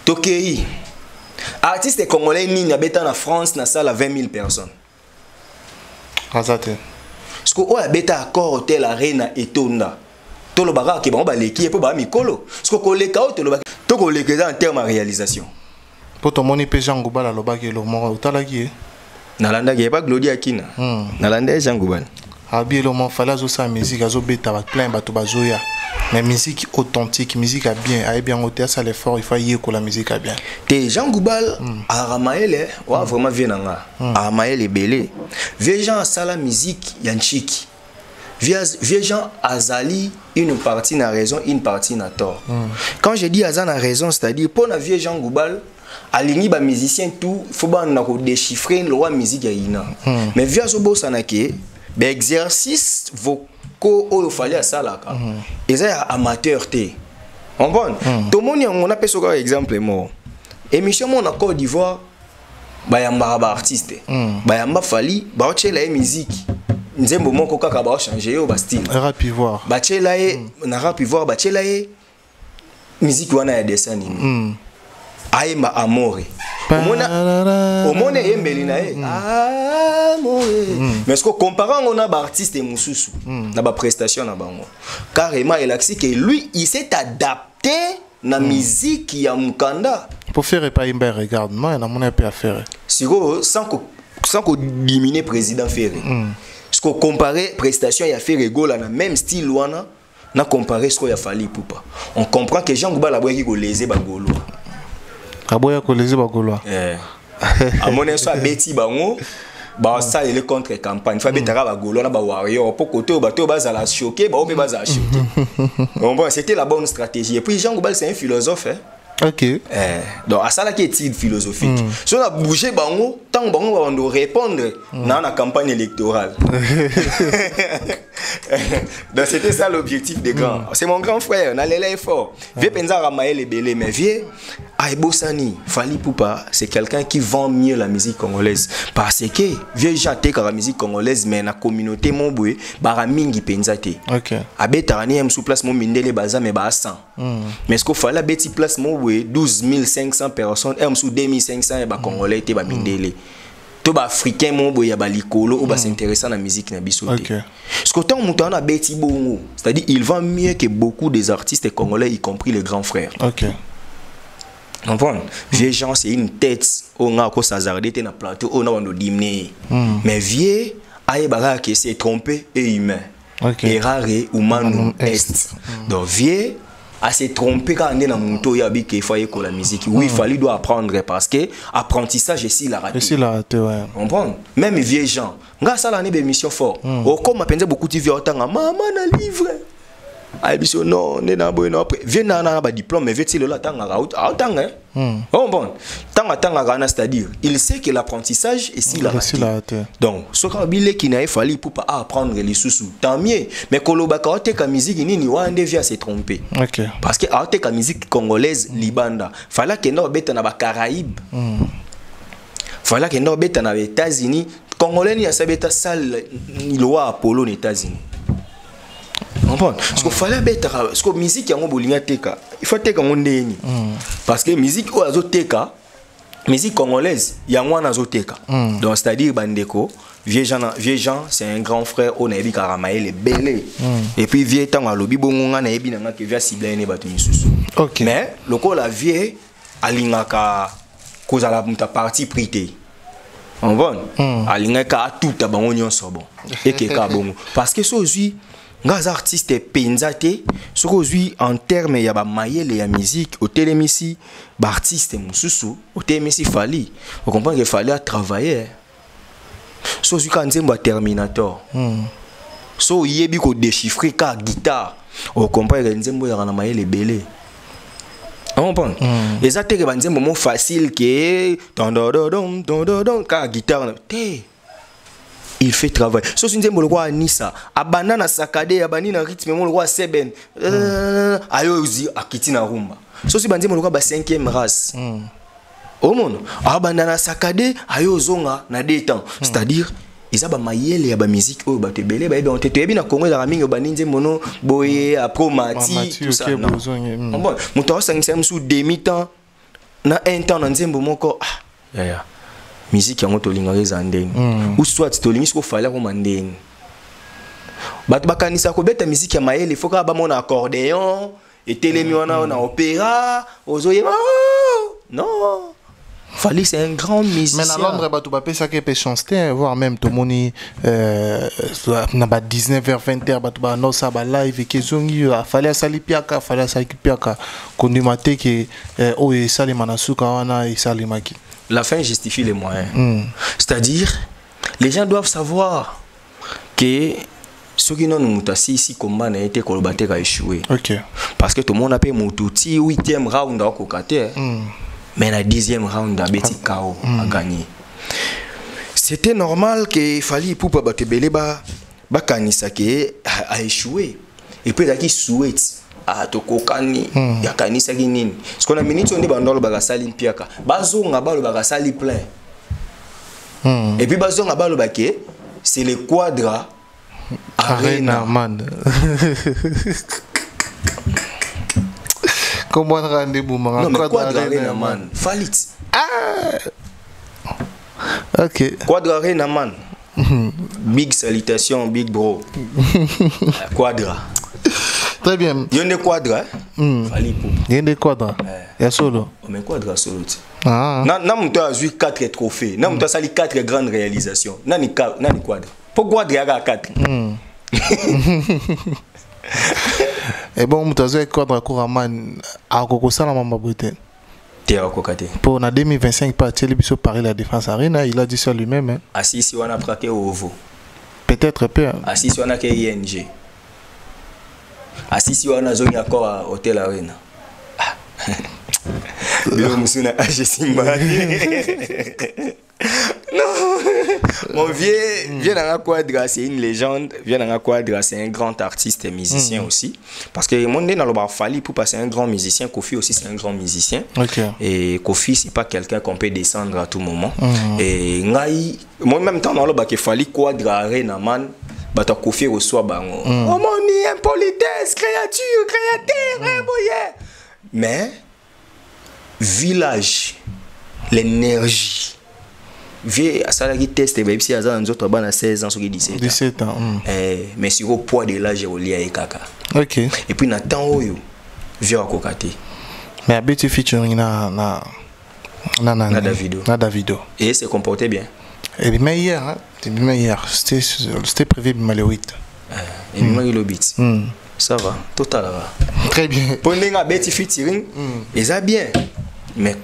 tokei artiste congolais nini abeta na France na sala 20 000 personnes azate parce que oyo abeta accord hotel arena etonda tolobaka ke bango baleki po ba mikolo parce que koleka o tolobaka tokoleka en terme de réalisation po tomoni pe Jean Ngubala lobaki lo moko utalaki nalanda ke pas Glody Akina nalanda Jean Ngubala abi lo mo fala zo sa musique azo beta ba plein bato bazoya mais musique authentique musique a bien a bien oté ça l'effort il faut y ko la musique a bien te Jean Ngubala a ramaele wa vraiment bien nga a ramaele belé vieux gens ça la musique yanchiki vieux gens azali une partie na raison une partie na tort quand je dis azan a raison c'est-à-dire pour na vieux Jean Ngubala aligni ba musicien tout faut ba na ko déchiffrer le roi musique ya ina mais vieux zo ça na ke ba exercice vocaux oyo fallait à ça là et ça amateur té on bon tout le monde on a pris ce exemple moi émission mon en Côte d'Ivoire ba yamba ba artiste ba yamba fali ba ochela musique nzembo moko kaka ba changer yo ba style rap ivoire ba chela na rap ivoire ba chela musique wana ya dessin animé aima amore omona yembeli na amore mais ce que comparant on a ba artiste mususu na ba prestation na bango carrément il a dit que lui il s'est adapté na musique ya mukanda pour faire pas imba regarde moi na mon peu à faire siko sans que diminuer président Ferré ce que comparer prestation ya Ferré gola na même style wana na comparer ce que ya Fally Ipupa on comprend que Jean Ngubala boya ki ko léser ba golo aboya ko léser ba golo à mon avis soit beti bango ba ça il est contre campagne fa betara ba golo na ba warrior pour côté bato ba za la choquer ba o be ba za choquer bon c'était la bonne stratégie et puis Jean Ngubala c'est un philosophe ok donc à ça là qui est philosophique si on a bougé bango tant bango on doit répondre dans la campagne électorale donc c'était ça l'objectif des grands c'est mon grand frère on allait là fort vieux penza ramael les belé mais vieux Aibosani Fally Ipupa c'est quelqu'un qui vend mieux la musique congolaise parce que vieux janté la musique congolaise mais la communauté mon boy bara mingi penza té ok abetani em sous place mon mindele baza mais ba 100 mais ce qu'il fallait beti place mon boy 12 500 personnes em sous 2500 et ba congolais té ba mindele to ba africain mon boy ya ba likolo ou ba s'intéresser à la musique na biso té ce que tant montant na beti bongo c'est-à-dire il vend mieux que beaucoup des artistes congolais y compris les grands frères ok. Comprendre vieux gens c'est une tête on a ko s'azarder na plateau on a on diminuer mais vieux aïe baga qui s'est trompé et humain errare humanum est donc vieux a s'est trompé quand on est dans moto ya bi qu'il faut que la musique oui il fallait doit apprendre parce que apprentissage ici la raté ouais comprendre même vieux gens nga ça l'année d'émission fort au comme mapenze beaucoup de vieux otanga maman na livre ah biso non né na boy no après viens na ba diplôme mais veut-il là tanga tanga bon tanga na c'est-à-dire il sait que l'apprentissage est si la donc ce qu'on bile qui n'a fallu pour pas apprendre les sous tant mieux mais koloba ka oteka musique nini wande via se tromper parce que oteka musique congolaise libanda fallait que no beta na ba Caraïbes fallait que no beta na États-Unis congolais ni asabeta salle loi Apollo aux États-Unis. Parce qu'il fallait mettre parce que musique yango bolinga teka il faut teka ngondeni parce que musique o azoteka musique congolaise yango na azoteka donc c'est-à-dire bandeko vieux gens c'est un grand frère on a ebi karamael belé et puis vieux tant alobi bongo na ebi na ke via cible ne batu misusu mais loko la vieux alingaka cause la muta partie prité on va alingaka tout abango nyonso bon et ke ka bongo parce que so aussi les artistes penzate ce qu'aujourd'hui en termes ya ba mayele ya musique au télémisi ba artiste mususu au télémisi Fally on comprend que Fally a travaillé so aujourd'hui quand nzembo Terminator so yebi ko déchiffrer ka guitare on comprend que nzembo ya na mayele belé on comprend et ça te que nzembo mo facile que don ka guitare té il fait travail. So si nous le roi Nissa, abana na sakade, abani na rythme, le roi Seben, ayo uzi akiti na rumba. So si banzi le roi ba 5e race. Au monde, abana na sakade, ayo zonga na détend. C'est-à-dire ils ont mayele ya ba musique oh ba te belé ba on te yebi na Congo la mingi ba ninze mono boye apromati tout ça non bon muto sangisa msu demi temps na un temps na nzembo moko ya musique yango to linga rezandeni ou soit to lingi ko fala ko mandeni bato bakanisa ko beta musique ya mayele faut ka ba mona accordéon et telemi wana na opéra ozoye non. Fali c'est un grand musicien. Mais à Londres, tu peux ça qui peut chanter, voire même tout le monde na 19h 20h, tu vas no ça ba live et que zongi fallait sali piaka, fallait sali piaka. Kondimate que oh et sali manasuka wana et sali maki. La fin justifie les moyens. C'est-à-dire les gens doivent savoir que ceux qui n'ont pas ici combat n'a été colbaté a échoué. OK. Parce que tout le monde a payé moutouti 8e round à kokate. Mais la 10e round a beti KO a gagné. C'était normal que fallait pour pas battre beleba ba kanisa ke a échoué. Et puis là qui souhaite a to kokani ya kanisa ki nini. Ce qu'on a minute on dit bandolo ba sali mpiaka. Bazonga ba lo ba sali plein. Et puis bazonga ba lo ba ke c'est le Quadra Arena man. Comment rendez-vous non mais Quadra Arena man Falit ok Quadra Arena man big salutation big bro Quadra très bien yone Quadra Falit pour yone Quadra ya solo mais Quadra solo na muto a joué 4 trophées na muto a sali 4 grandes réalisations nani Quadra pour Quadra a 4 et bon mutazo e Quadra Kouraman a kokosala mamba bote te a kokate pour na 2025 parti le biso Paris la Défense Arena il a dit ça lui-même hein. Assis si on a praqué au ovo peut-être peu assis si on a que ING assis si on a zone encore à Hôtel Arena Bilo musuna je simba non mon vieux dans la Quadra c'est une légende vieux dans la Quadra c'est un grand artiste et musicien aussi parce que mon dans le bar Fali pour passer un grand musicien Kofi aussi c'est un grand musicien et Kofi c'est pas quelqu'un qu'on peut descendre à tout moment et ngai moi même temps dans le bar que Fali Quadra Arena man bata Kofi reçoit bango oh mon impolitesse créateur mais village l'énergie vieux à ça qui teste même si à nous autres à 16 ans sur 17 ans mais sur au poids de l'âge au lia et kaka OK et puis na temps oyo vieux à kokate mais abeti featuring na Davido et s'est comporté bien et bien hier c'était prévu le 8 et bien le beat ça va total très bien pour les abeti featuring et ça bien mais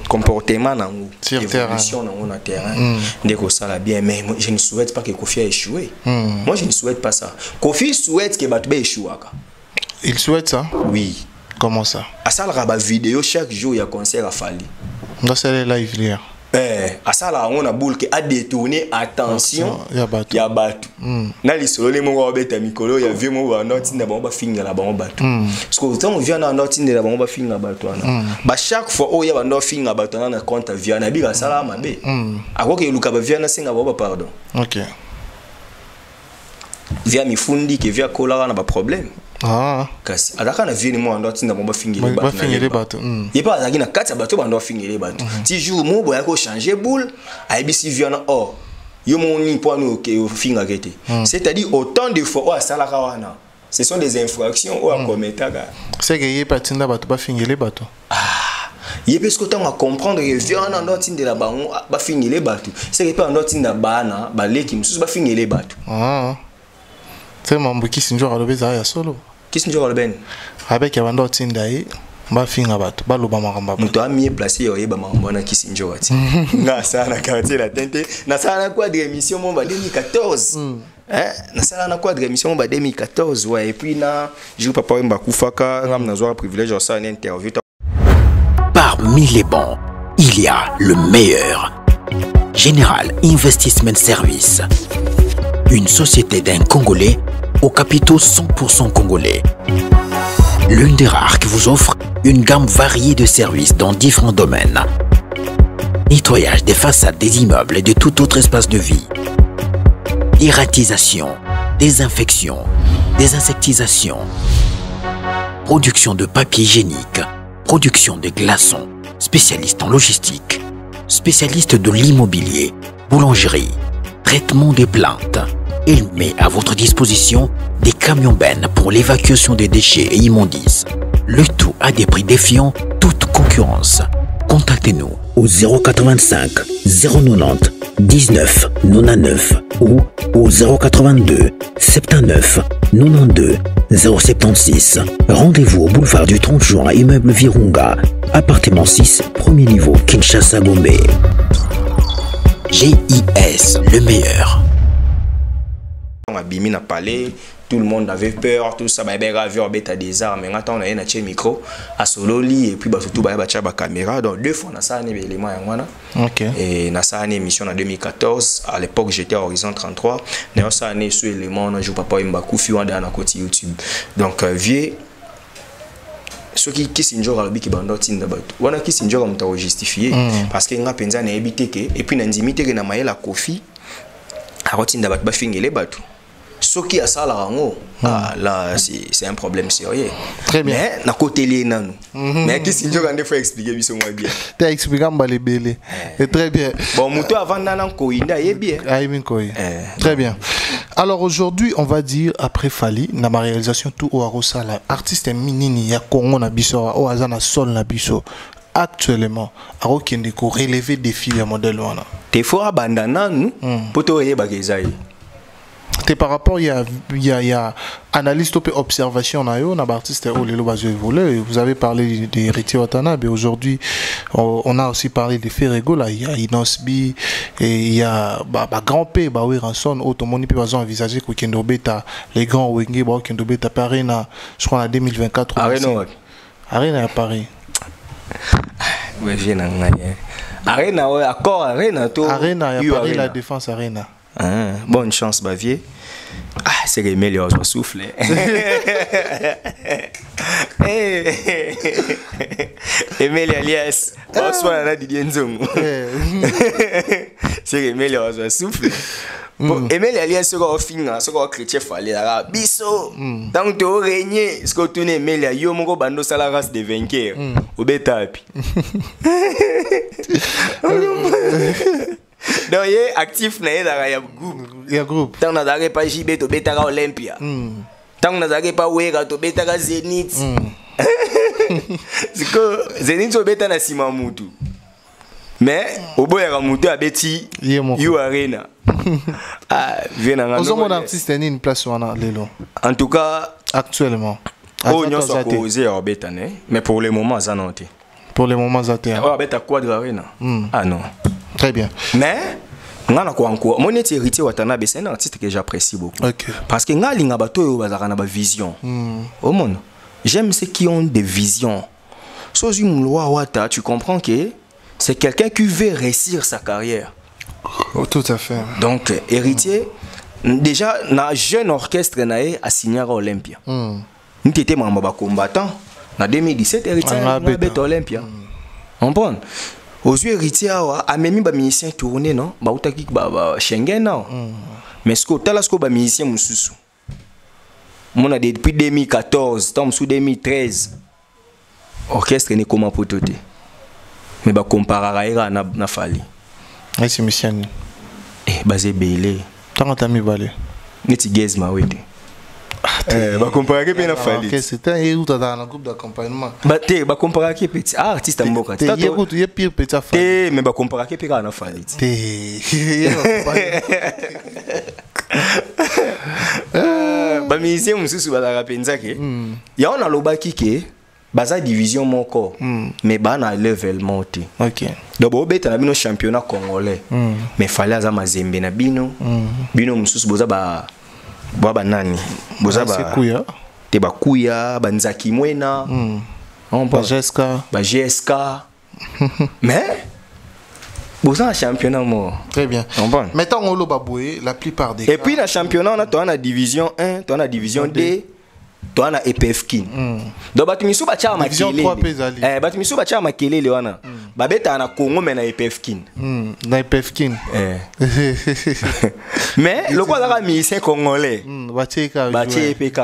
comportement dans évolution dans le terrain ndeko ça la bien mais je ne souhaite pas que Kofi a échoué moi je ne souhaite pas ça Kofi souhaite que Batbe échoue il souhaite ça oui comment ça à ça la vidéo chaque jour il y a concert à Fali dans ces live hier à ça là on a boule qui a détourné attention ya batu na lisolo le mo beta mikolo ya vieux mo wa noti na ba finga la ba batu parce que autant on vient na noti na ba finga batu na ba chaque fois o ya ba no finga batu na compte via na biga sala mabe akoke luka ba via na singa ba pardon OK via mifundi que via kola na ba problème kasi alaka na vie ni mo ando tinda bomba fingile bato et pas azaki na kati bato bando fingile bato ti jour mo boya ko changer boule aibisi viana or yo moni poano ke finga kete c'est-à-dire autant de fois o sala kawana ce sont des infractions ou à commettre c'est que yé patinda bato ba fingile bato yé parce que tant à comprendre que viana ando tinda la bango ba fingile bato c'est que pas ando tinda bana ba leki mususu ba fingile bato c'est mambo qui sinjo alobeza ya solo qui sinjo aloben avec abando tindai ba finga bato ba loba makamba muto ami placé yo yeba makamba na kisinjo ati na sana quartier la tente na sana quoi de émission mon ba 2014 na sana quoi de émission mon ba 2014 ouais et puis na jour papa mba kufaka ngam na zo privilège ça une interview parmi les bons il y a le meilleur Général Investment Service, une société d'un Congolais aux capitaux 100% congolais. L'une des rares qui vous offre une gamme variée de services dans différents domaines. Nettoyage des façades des immeubles et de tout autre espace de vie. dératisation, désinfection, désinsectisation, production de papier hygiénique, production de glaçons, spécialiste en logistique, spécialiste de l'immobilier, boulangerie, traitement des plaintes. Il met à votre disposition des camions-bennes pour l'évacuation des déchets et immondices. Le tout à des prix défiant toute concurrence. Contactez-nous au 085 090 19 99 ou au 082 79 92 076. Rendez-vous au boulevard du 30 juin, immeuble Virunga, appartement 6, premier niveau, Kinshasa, Gombe. GIS, le meilleur. On a bimi na palais, tout le monde avait peur, tout ça, bah raveur bêta des armes, mais attends on a un micro à sololi et puis bah surtout bah ba caméra, donc deux fois on a ça un élément OK. Et na ça une émission en 2014, à l'époque j'étais à Horizon 33, d'ailleurs ça année sur élément on joue papa Mbaku fi on dans côté YouTube. Donc vieux ceux qui s'injure à qui bando tinda batu wana qui s'injure on t'a justifié parce que nga penza na ebité que et puis na ndimité que na maela kofi a rotinda batu ba fingele batu. Ce qui a ça là, c'est un problème sérieux. Très bien. Mais na côté les nanou. Mais qui si je faut expliquer bien moi bien. Tu as expliqué les belé. Très bien. Bon muto avant nanan ko inda ye bien. Très bien. Alors aujourd'hui, on va dire après Fali na ma réalisation tout au Arosala. Artiste minini ya Congo na biso o azana sol na biso. Actuellement, alors qu'il y a relever des filles à modèle wana. Te faut abandonner nous pour te yeba kezai. Par rapport, il y a analyse et observation on a artiste vous avez parlé d'Héritier Watanabe, aujourd'hui on a aussi parlé de Ferrego là, il y a Inosbi et il y a grand P oui ranson automoni peut envisager que Kendo Beta les grands Wenge Kendo Beta Arena je crois en 2024 Arena à Paris. Ouais, viens Arena ouais accord Arena tout Arena à Paris la Défense Arena. Bonne chance Bavier. Ah, c'est que meilleur je souffle. Emile Alias, bonsoir à Didier Nzongo. C'est que meilleur je souffle. Emile Alias sera fin, sera chrétien fallait là. Biso. Tant que tu régner, ce que tu n'es Emile yo mon bando sala race de vainqueur. Au betapi. Donc il est actif dans le groupe. Tant qu'on n'a pas JB to Betara Olympia. Tant qu'on n'a pas Wega to Betara Zenith. C'est que Zenith to Betara Simamutu. Mais au bout de Ramutu a Betty You Arena. Ah, viens en Aux hommes d'artistes une place où on a l'élo. En tout cas actuellement. Oh nous sommes causés à Betane, mais pour le moment ça non. Pour le moment ça t'est. Oh Beta Quadra Arena. Ah non. Très bien. Mais, mon Héritier Watanabe, c'est un artiste que j'apprécie beaucoup. Okay. Parce que nga linga bato yo bazaka na ba vision. Au monde, j'aime ceux qui ont des visions. Sozu Mloa Wata, tu comprends que c'est quelqu'un qui veut réussir sa carrière. Oh, tout à fait. Donc, Héritier, déjà, na jeune orchestre nae a signé à Olympia. Nous étions membre combattant. En 2017, Héritier a été Olympia. On prend. Aux yeux héritiers a même ba musicien tourné non ba utaki ba Schengen non mais ce que tala ce que ba musicien mususu mon a depuis 2014 tom sous 2013 orchestre ne comment pototé mais ba comparer na fali ai c'est musicien basé belé tant t'as mis balé neti gezma wede ba comparer bien na fali OK c'était où dans un groupe d'accompagnement ba comparer qui petit artiste mboka tu pire petit affaire mais ba comparer qui pire na fali ba musicien mususu ba la penza ke ya on a lobaki ke baza division moko mais ba na level monté. OK donc bo beta na bino championnat congolais mais fallait aza mazembe na bino bino mususu boza ba nani boza ba kuya te ba kuya banzaki mwena ba GSK mais boza championnat mo très bien mettons on lo baboué la plupart des et puis la championnat on a division 1 on a division 2 toi na EPF Kin donc batumisu ba cha makelele batumisu ba cha makelele wana babeta na Congo mais na EPF Kin na EPF Kin mais le quoi la musicien congolais batie EPK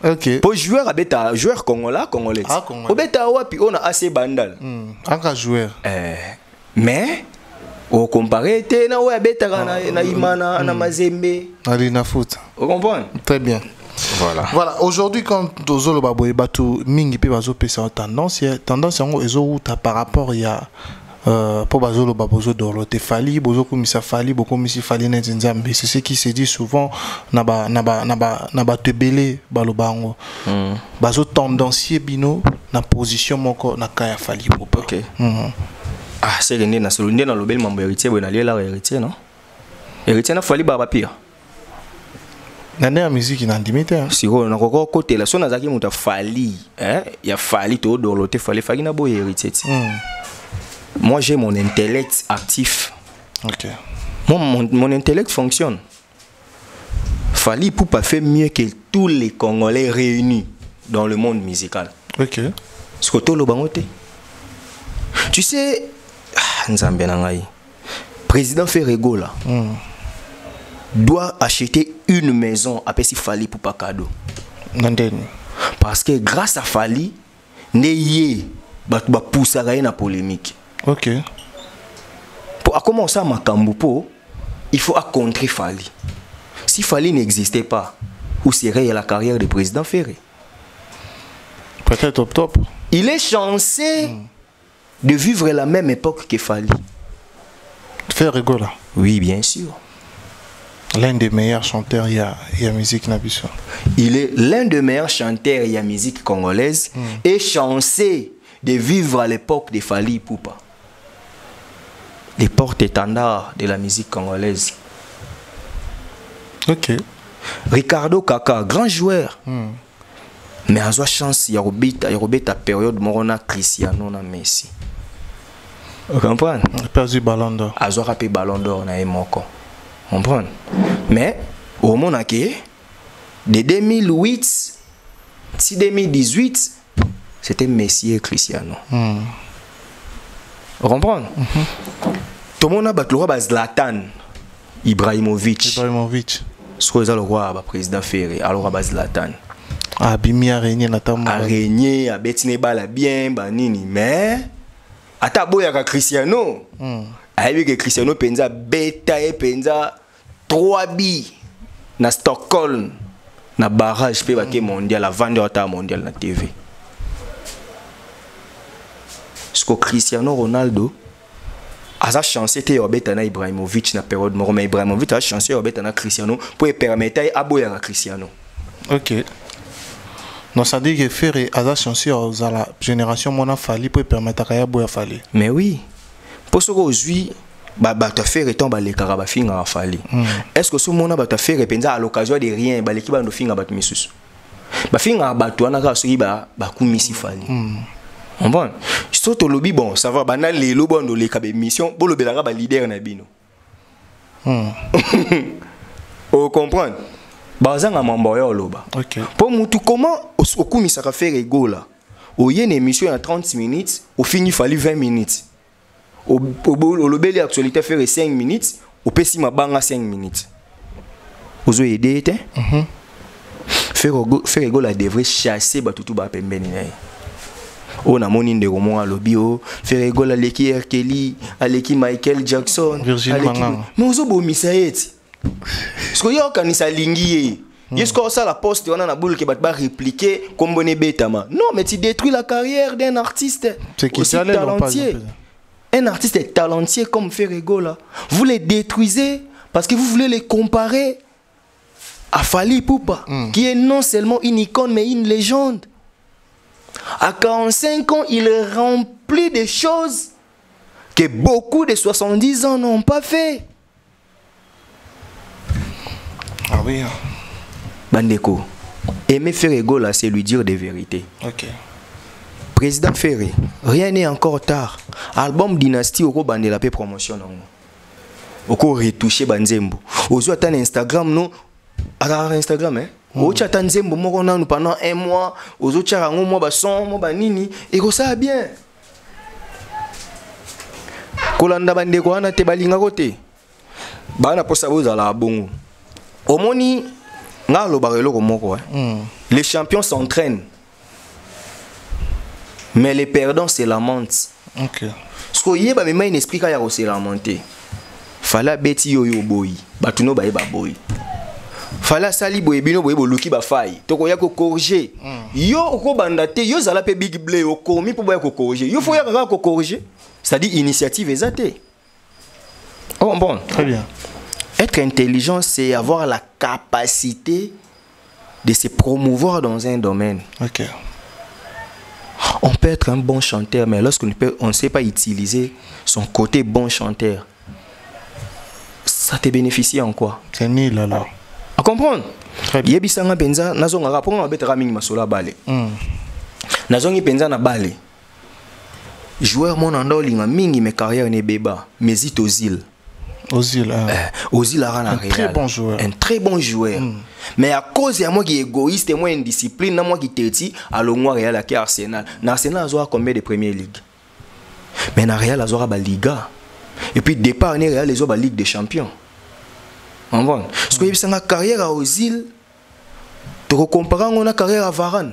ok pour joueur abeta joueur congolais obeta wapi on a assez bandal anga joueur mais au comparé te na ouais abeta na Imana na Mazembe ali na foot vous comprenez très bien. Voilà, aujourd'hui quand Tozolo Baboye Batu Mingi pe bazo pesa tendance yango ezoruta par rapport ya pour bazolo babozo dorote fali bozo komisa fali boko misi fali na nzambe c'est ce qui se dit souvent na ba tebele balobango bazo tendancier bino na position moko na kaya fali popa. OK. Ah c'est que na solo ndena lobeli mambo héritier bona lela héritier non héritier na fali baba pire nane ya musique na limite siko na koko côté la sona zaki muta fali ya fali to dorote fali na boye héritier. Moi j'ai mon intellect actif. OK. Mon intellect fonctionne. Fali Poupa fait mieux que tous les Congolais réunis dans le monde musical. OK. Tu sais, président Ferrego là doit acheter une maison à Pessi Fali Poupa cadeau. Parce que grâce à Fali, Neye va pousser à une polémique. OK. Pour commencer à Makambupo, il faut contrer Fali. Si Fali n'existait pas, où serait la carrière du président Ferré? Peut-être top. Il est chanceux de vivre la même époque que Fali. Ferrego là? Oui, bien sûr. L'un des meilleurs chanteurs, il y a musique Nabiso. Il est l'un des meilleurs chanteurs, il y a musique congolaise, et chanceux de vivre à l'époque de Fali Poupa. Les porte-étendards de la musique congolaise. OK. Ricardo Kaka, grand joueur. Mais à la chance, il y a une période Morona Cristiano na Messi. Vous comprenez? Il a perdu Ballon d'Or. Il a perdu Ballon d'Or na Emoko. Vous comprenez? Mais au moment de 2008 à 2018, c'était Messi et Cristiano. Vous comprenez? Tout le monde a battu le roi Zlatan Ibrahimovic. Ce que le roi président Ferré, alors Zlatan. Bimi a régné a régné, a bétiné bala bien, banini. Mais, à ta boya Cristiano, a vu que Cristiano penza beta et penza 3 billes na Stockholm, na barrage pe baké mondial, la vendeur mondial na TV. Ce que Cristiano Ronaldo a sa chance était obéta na Ibrahimovic na période mort, mais Ibrahimovic a chance obéta na Cristiano pour permettre à boya Cristiano. OK. Donc ça dit que Ferré a sa chance aux la génération mona Fali pour permettre à boya Fali. Mais oui. Pour ce qu'aujourd'hui ta Ferré tombe les caraba finga Fali. Est-ce que ce mona ta Ferré penza à l'occasion de rien ba l'équipe no finga bat misusu. Ba finga batu ana ka soki ba kumisi Fali. Bon, surtout lobby bon, ça va banal les lobons de l'équipe mission pour le belanga ba leader na bino. Vous comprenez? Bazanga mambo yo loba. OK. Pour mutu comment okumisa ka faire ego là. O yene émission en 30 minutes, au fini fali 20 minutes. Au lobeli actualité faire 5 minutes, au pesi mabanga 5 minutes. Ozo aider té? Faire ego là devrait chasser batutu ba pembeni na. On a moni de roman à lobio, faire ego la leki R. Kelly, aleki Michael Jackson, Virgil Manganga. Mais ozo bo misaet. Ce que yo kanisa lingi est-ce que ça la poste on a na boule que ba répliquer comme bonne betama. Non, mais tu détruis la carrière d'un artiste. C'est qui ça talentueux. Un artiste talentueux comme Ferrego là, vous les détruisez parce que vous voulez les comparer à Fali Poupa qui est non seulement une icône mais une légende. À 45 ans, il remplit des choses que beaucoup de 70 ans n'ont pas fait. Ah oui. Bandeko, aimer Ferrego là, c'est lui dire des vérités. OK. Président Ferré, rien n'est encore tard. Album Dynasty au bande la paix promotion non. Au retoucher banzembo. Ozo attend Instagram non. Alors Instagram Ocha tanzembo moko nanu pendant 1 mois, ozocha rango mo ba son, mo ba nini, et ko ça bien. Kolanda bande ko ana te balinga kote. Bana posa boza la bongo. Omoni nga lo barelo ko moko. Les champions s'entraînent. Mais les perdants se lamentent. OK. Ce que yeba me main explique ya ko se lamenter. Fala beti yo yo boy. Batuno ba yeba boy. Fala sali boy bino boy boluki ba fai. Toko ya ko corriger. Yo ko banda te yo zala pe big play o komi pour ba ko corriger. Yo faut ya ko corriger. C'est-à-dire initiative exatée. Oh bon. Très bien. Être intelligent, c'est avoir la capacité de se promouvoir dans un domaine. OK. On peut être un bon chanteur, mais lorsqu'on ne sait pas utiliser son côté bon chanteur, ça te bénéficie en quoi? C'est nul alors. À comprendre? Très bien. Yebisanga penza nazonga rapona betera mingi masola balé. Nazongi penza na balé. Joueur mon ando linga mingi mes carrière ne beba, Mesut Ozil. Ozil, Ozil a un très bon joueur. Un très bon joueur. Mais à cause de moi qui est égoïste et moi indiscipline, moi qui t'ai à l'Ongwa Real à Arsenal. Arsenal a combien de Premier League? Mais na Real a la Liga. Et puis départ on Real les autres Ligue des Champions. On voit. Parce que c'est une carrière à Ozil. Tu compares on a carrière à Varane.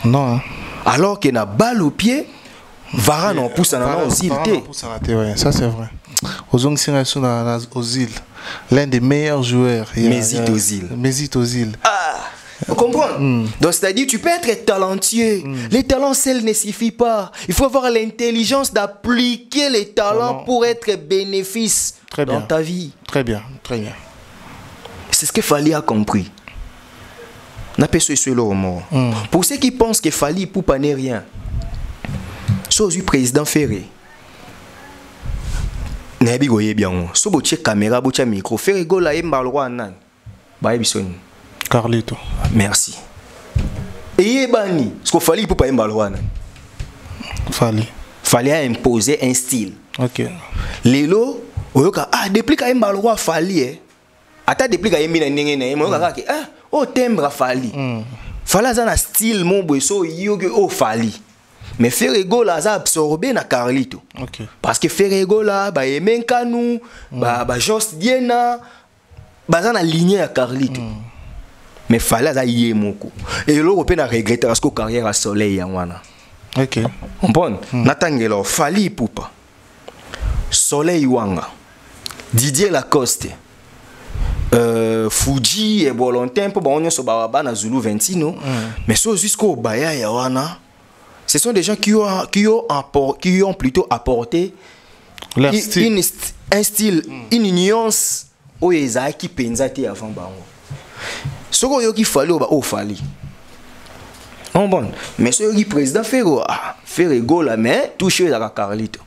Non. Alors qu'il a balle au pied. Varane on pousse en Ozil. Ça c'est vrai. Ozil, l'un des meilleurs joueurs. Mesut Ozil. Mesut Ozil. Ah, vous comprenez? Donc c'est-à-dire tu peux être talentueux. Les talents seuls ne suffisent pas. Il faut avoir l'intelligence d'appliquer les talents pour être bénéfice dans ta vie. Très bien, très bien. C'est ce que Fali a compris. Pour ceux qui pensent que Fali Ipupa n'est rien, soit du président Ferré. Nabi goye bien. So bo check caméra, bo check micro. Ferré go la yemba le roi nan. Ba yebisoni. Carlito. Merci. Et yebani, ce qu'il fallait pour pas yemba le roi nan. Fallait imposer un style. OK. Lelo, oyoka depuis ka yemba le roi fallait ata depuis ka yembi na ndenge na yemba oyoka ke o timbre fallait. Fallait za na style mon boeso yoge o fallait. Mais Ferrego là a absorbé na Carlito. OK. Parce que Ferrego là ba Emenkanu, ba Jos Diena, ba za na lignée à Carlito. Mais fallait za yemoko. Et l'Européen a regretté parce que carrière à soleil en wana. OK. Comprendre? Natangelo Fali Ipupa. Soleil wanga. Didier Lacoste. Fuji et Bolantin pour ba so ba na Zulu 20 mais so jusqu'au baya ya wana. Ce sont des gens qui ont plutôt apporté un style, une nuance au Esaïe qui pensait avant Bango. Ce qu'il fallait au Fali. Bon, mais ce qui président Ferrego la mais touché à Carlito.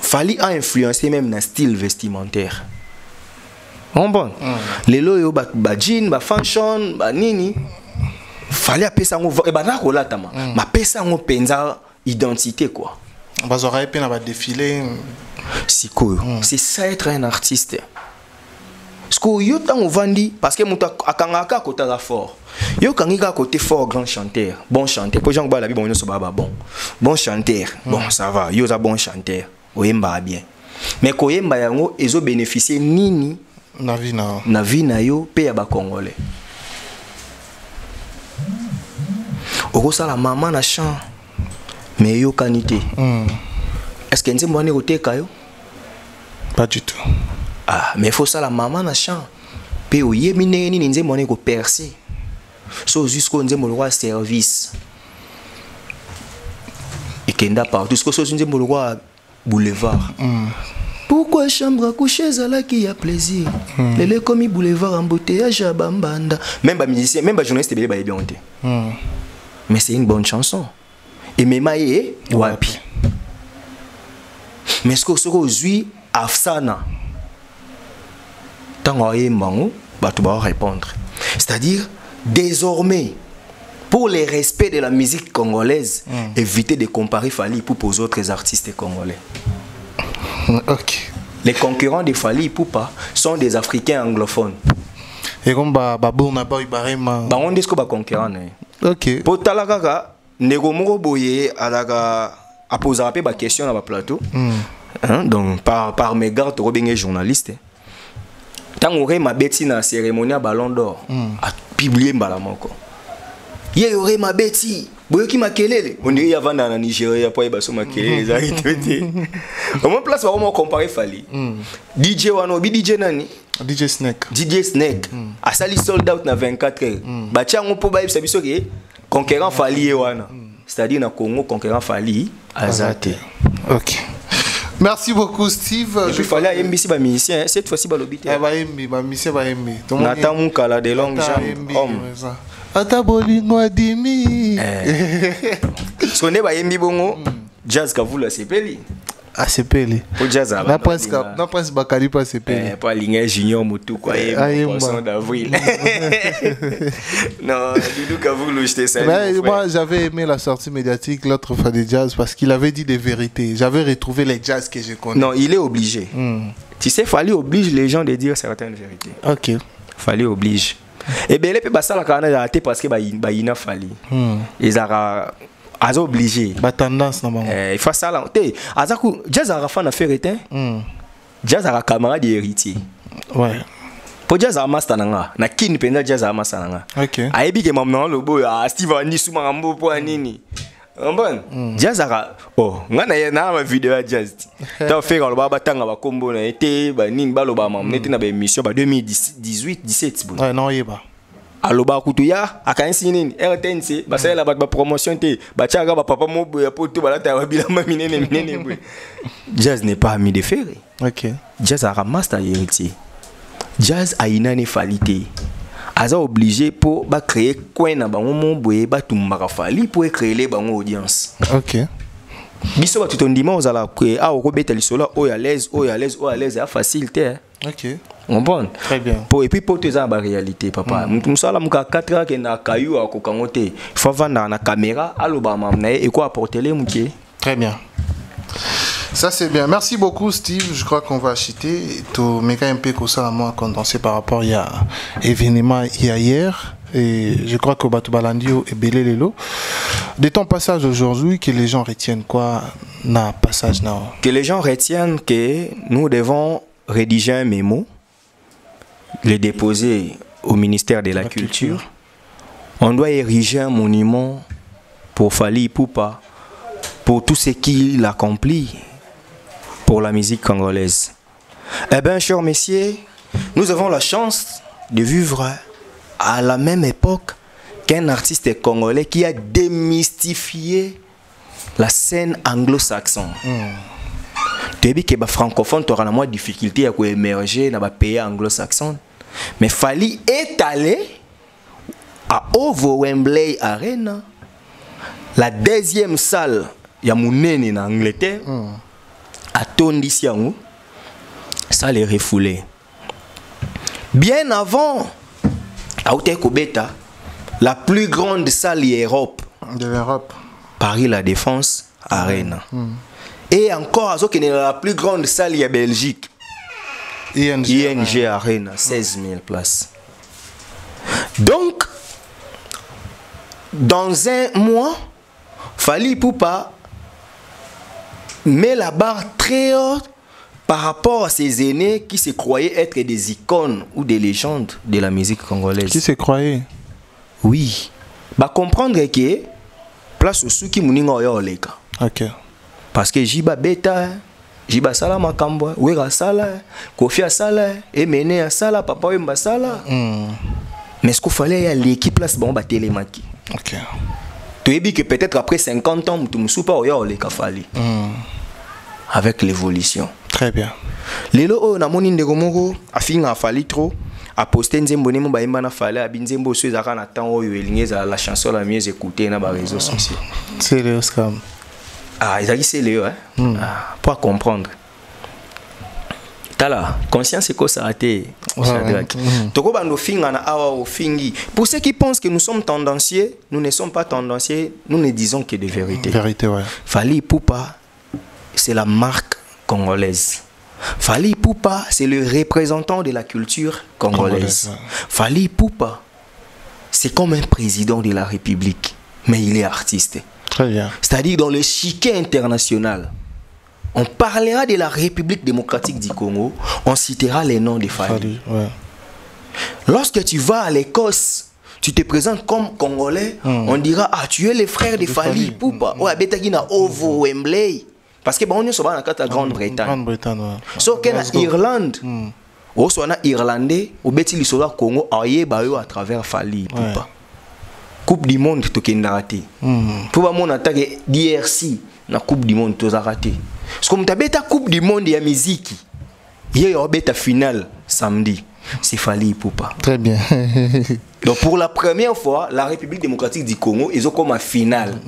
Fali a influencé même dans le style vestimentaire. Bon, les loyaux jean, fashion, nini. Fallait appeler ça et bah là relatama ma pesa ngo penza identité quoi bazora et na ba défilé c'est ça être un artiste ce que yo tant vandi parce que muta akangaka kota fort yo kangika côté fort grand chanteur bon chanteur pour gens ba la bi bon so baba bon chanteur bon ça va yo za bon chanteur oyemba bien mais koyemba yango ezo bénéficier nini na vie na yo pe ya ba congolais. La maman na chant mais yo kanité. Est-ce que nzembo ne oteka yo? Pas du tout. Ah, mais faut ça la maman na chant. Pe oyemi neni nzembo ne ko percer. So jusqu'au nzembo le roi service. Et kenda partout jusqu'au nzembo le roi boulevard. Pourquoi chambre à coucher zala qui y a plaisir? Les commis boulevard embouteillage à bambanda. Même ba musicien, même ba journaliste bébé ba bien honte. Mais c'est une bonne chanson. Et même wapi. Mais ce que ce Afsana. Tant tu vas répondre. C'est-à-dire, désormais, pour le respect de la musique congolaise, éviter de comparer Fali Ipupa aux autres artistes congolais. OK. Les concurrents de Fali Ipupa sont des Africains anglophones. Et comme babou na ba ibarema. Ba on disco ba conquérant. OK. Pour talaka nego moko boye alaka a poser un peu ba question na ba plateau. Hein, donc par mes gars to bien journaliste. Tant aurait ma bêtise na cérémonie à Ballon d'Or a publié mbala moko. Ye aurait ma bêtise. Boyo ki makelele. On dirait avant dans Nigeria pour baso makelele za itote. Au moins place vraiment comparer Fally. DJ wano bi DJ nani? DJ Snake. DJ Snake. A sali sold out na 24 heures. Ba tia ngo po ba yebisa biso ke conquérant Fally wana. C'est-à-dire na Congo conquérant Fally azate. OK. Merci beaucoup Steve. Je fallait à MBC ba musicien cette fois-ci ba lobité. Ba MB ba musicien ba MB. Nathan Mukala de longues jambes. Homme. Ata bolingo adimi. Sonne ba MB bongo. Jazz Kavula sepeli. Ah sepeli. Pour jazz là. Na pense Bakari pas sepeli. Pas Lingé Junior Mutu quoi poisson d'avril. Non, Doudou Kavula j'étais ça. Moi j'avais aimé la sortie médiatique l'autre fois de jazz parce qu'il avait dit des vérités. J'avais retrouvé les jazz que je connais. Non, il est obligé. Tu sais, Fally oblige les gens de dire certaines vérités. OK. Fally oblige. Et bien, les gens qui ont été parce que ils ont Fally. Ils ont obligé. Tendance, il faut ça là. Jazz a fait une affaire. Jazz a un camarade héritier. Ouais. Pour Jazz a master nanga. Na kin penda Jazz a master nanga. OK. Ayebi ke mamna lo boy Steve Andi suma mambo po nini. Bon. Jazz a ngana na ma vidéo à Jazz. Ta fait quand le baba tanga ba kombo na été ba nini ba lo ba mamna été na ba émission ba 2018 17 bon. Ouais non yeba. Aloba kutuya akansi nini RTNC ba sala ba promotion te ba tiaga ba papa mo boya poto ba la ta ba bilamba minene boy. Jazz n'est pas ami de ferré. OK. Jazz a master héritier. Jazz a une qualité. Aza obligé pour créer coin na bango mon boye ba tumbaka Fally pour créer les bango audience. OK. Biso ba tutondima ozala que a okobeta lisolo o ya l'aise a facilité. OK. On bon. Très bien. Pour et puis pour tes en réalité papa. Musala muka 4 ans que na kayu akokangote. Faut vendre na caméra aloba mamna et quoi apporter les muké. Très bien. Ça c'est bien. Merci beaucoup Steve. Je crois qu'on va acheter tout méga un peu comme ça à moi condensé par rapport il y a événement hier et je crois que Batu Balandio et Belé Lelo. De ton passage aujourd'hui, que les gens retiennent quoi na passage na? Que les gens retiennent que nous devons rédiger un mémo, le déposer au ministère de la Culture. On doit ériger un monument pour Fally Ipupa, pour tout ce qu'il accomplit pour la musique congolaise. Eh bien, chers messieurs, nous avons la chance de vivre à la même époque qu'un artiste congolais qui a démystifié la scène anglo-saxonne. Tu as vu que les francophones auront moins de difficulté à émerger dans les pays anglo-saxons. Mais Fally est allé à Ovo Wembley Arena, la deuxième salle, il y a Mounene en Angleterre, à Tondisiango, ça les refoulé. Bien avant, à Otekobeta, la plus grande salle d'Europe, Paris La Défense Arena. Et encore, la plus grande salle de Belgique, ING Arena, 16 000 places. Donc, dans un mois, Fally Ipupa met la barre très haute par rapport à ces aînés qui se croyaient être des icônes ou des légendes de la musique congolaise. Qui se croyaient? Oui. Bah comprendre que place au souki muninga oleka. OK. Parce que Jiba Beta, Jiba Sala Makambo, Wera Sala, Kofi Sala, Emene Sala, Papa Wemba Sala. Mais ce qu'il fallait, l'équipe place bon télémaki. OK. Tu as dit que peut-être après 50 ans, tu ne sais pas où il y a Fally. Avec l'évolution. Très bien. Lelo o na moni ndeko moko afinga Fally trop a posté nzembo nemo ba imba na Fally a binzembo so ezaka na temps oyo elingeza la chanson la mieux écoutée na ba réseaux sociaux. C'est Léo Scam. Ah, ils a dit c'est Léo hein. Pour comprendre. Tala, conscience c'est quoi ça a été. Toko bando finga na awa o fingi. Pour ceux qui pensent que nous sommes tendancieux, nous ne sommes pas tendancieux, nous ne disons que des vérités. Vérité ouais. Fally Ipupa, c'est la marque congolaise. Fally Ipupa, c'est le représentant de la culture congolaise. Fally Ipupa, c'est comme un président de la République, mais il est artiste. Très bien. C'est-à-dire dans le chiquet international, on parlera de la République démocratique du Congo, on citera les noms de Fally. Ouais. Lorsque tu vas à l'Écosse, tu te présentes comme Congolais, on dira, ah, tu es le frère de Fally Ipupa. Ouais, Betagina Ovo Wembley. Parce que on est sur la Grande-Bretagne. Grande-Bretagne, ouais. Sauf qu'en Irlande, on soit Irlandais, au Betty Lissola Congo, à travers Fally Ipupa. Coupe du monde, tu as raté. Pour mon attaque DRC, la Coupe du monde, tu as raté. Parce que comme tu as la Coupe du monde de la musique, il y a une finale samedi. C'est Fally Ipupa. Très bien. Donc pour la première fois, la République démocratique du Congo, ils ont comme un finale.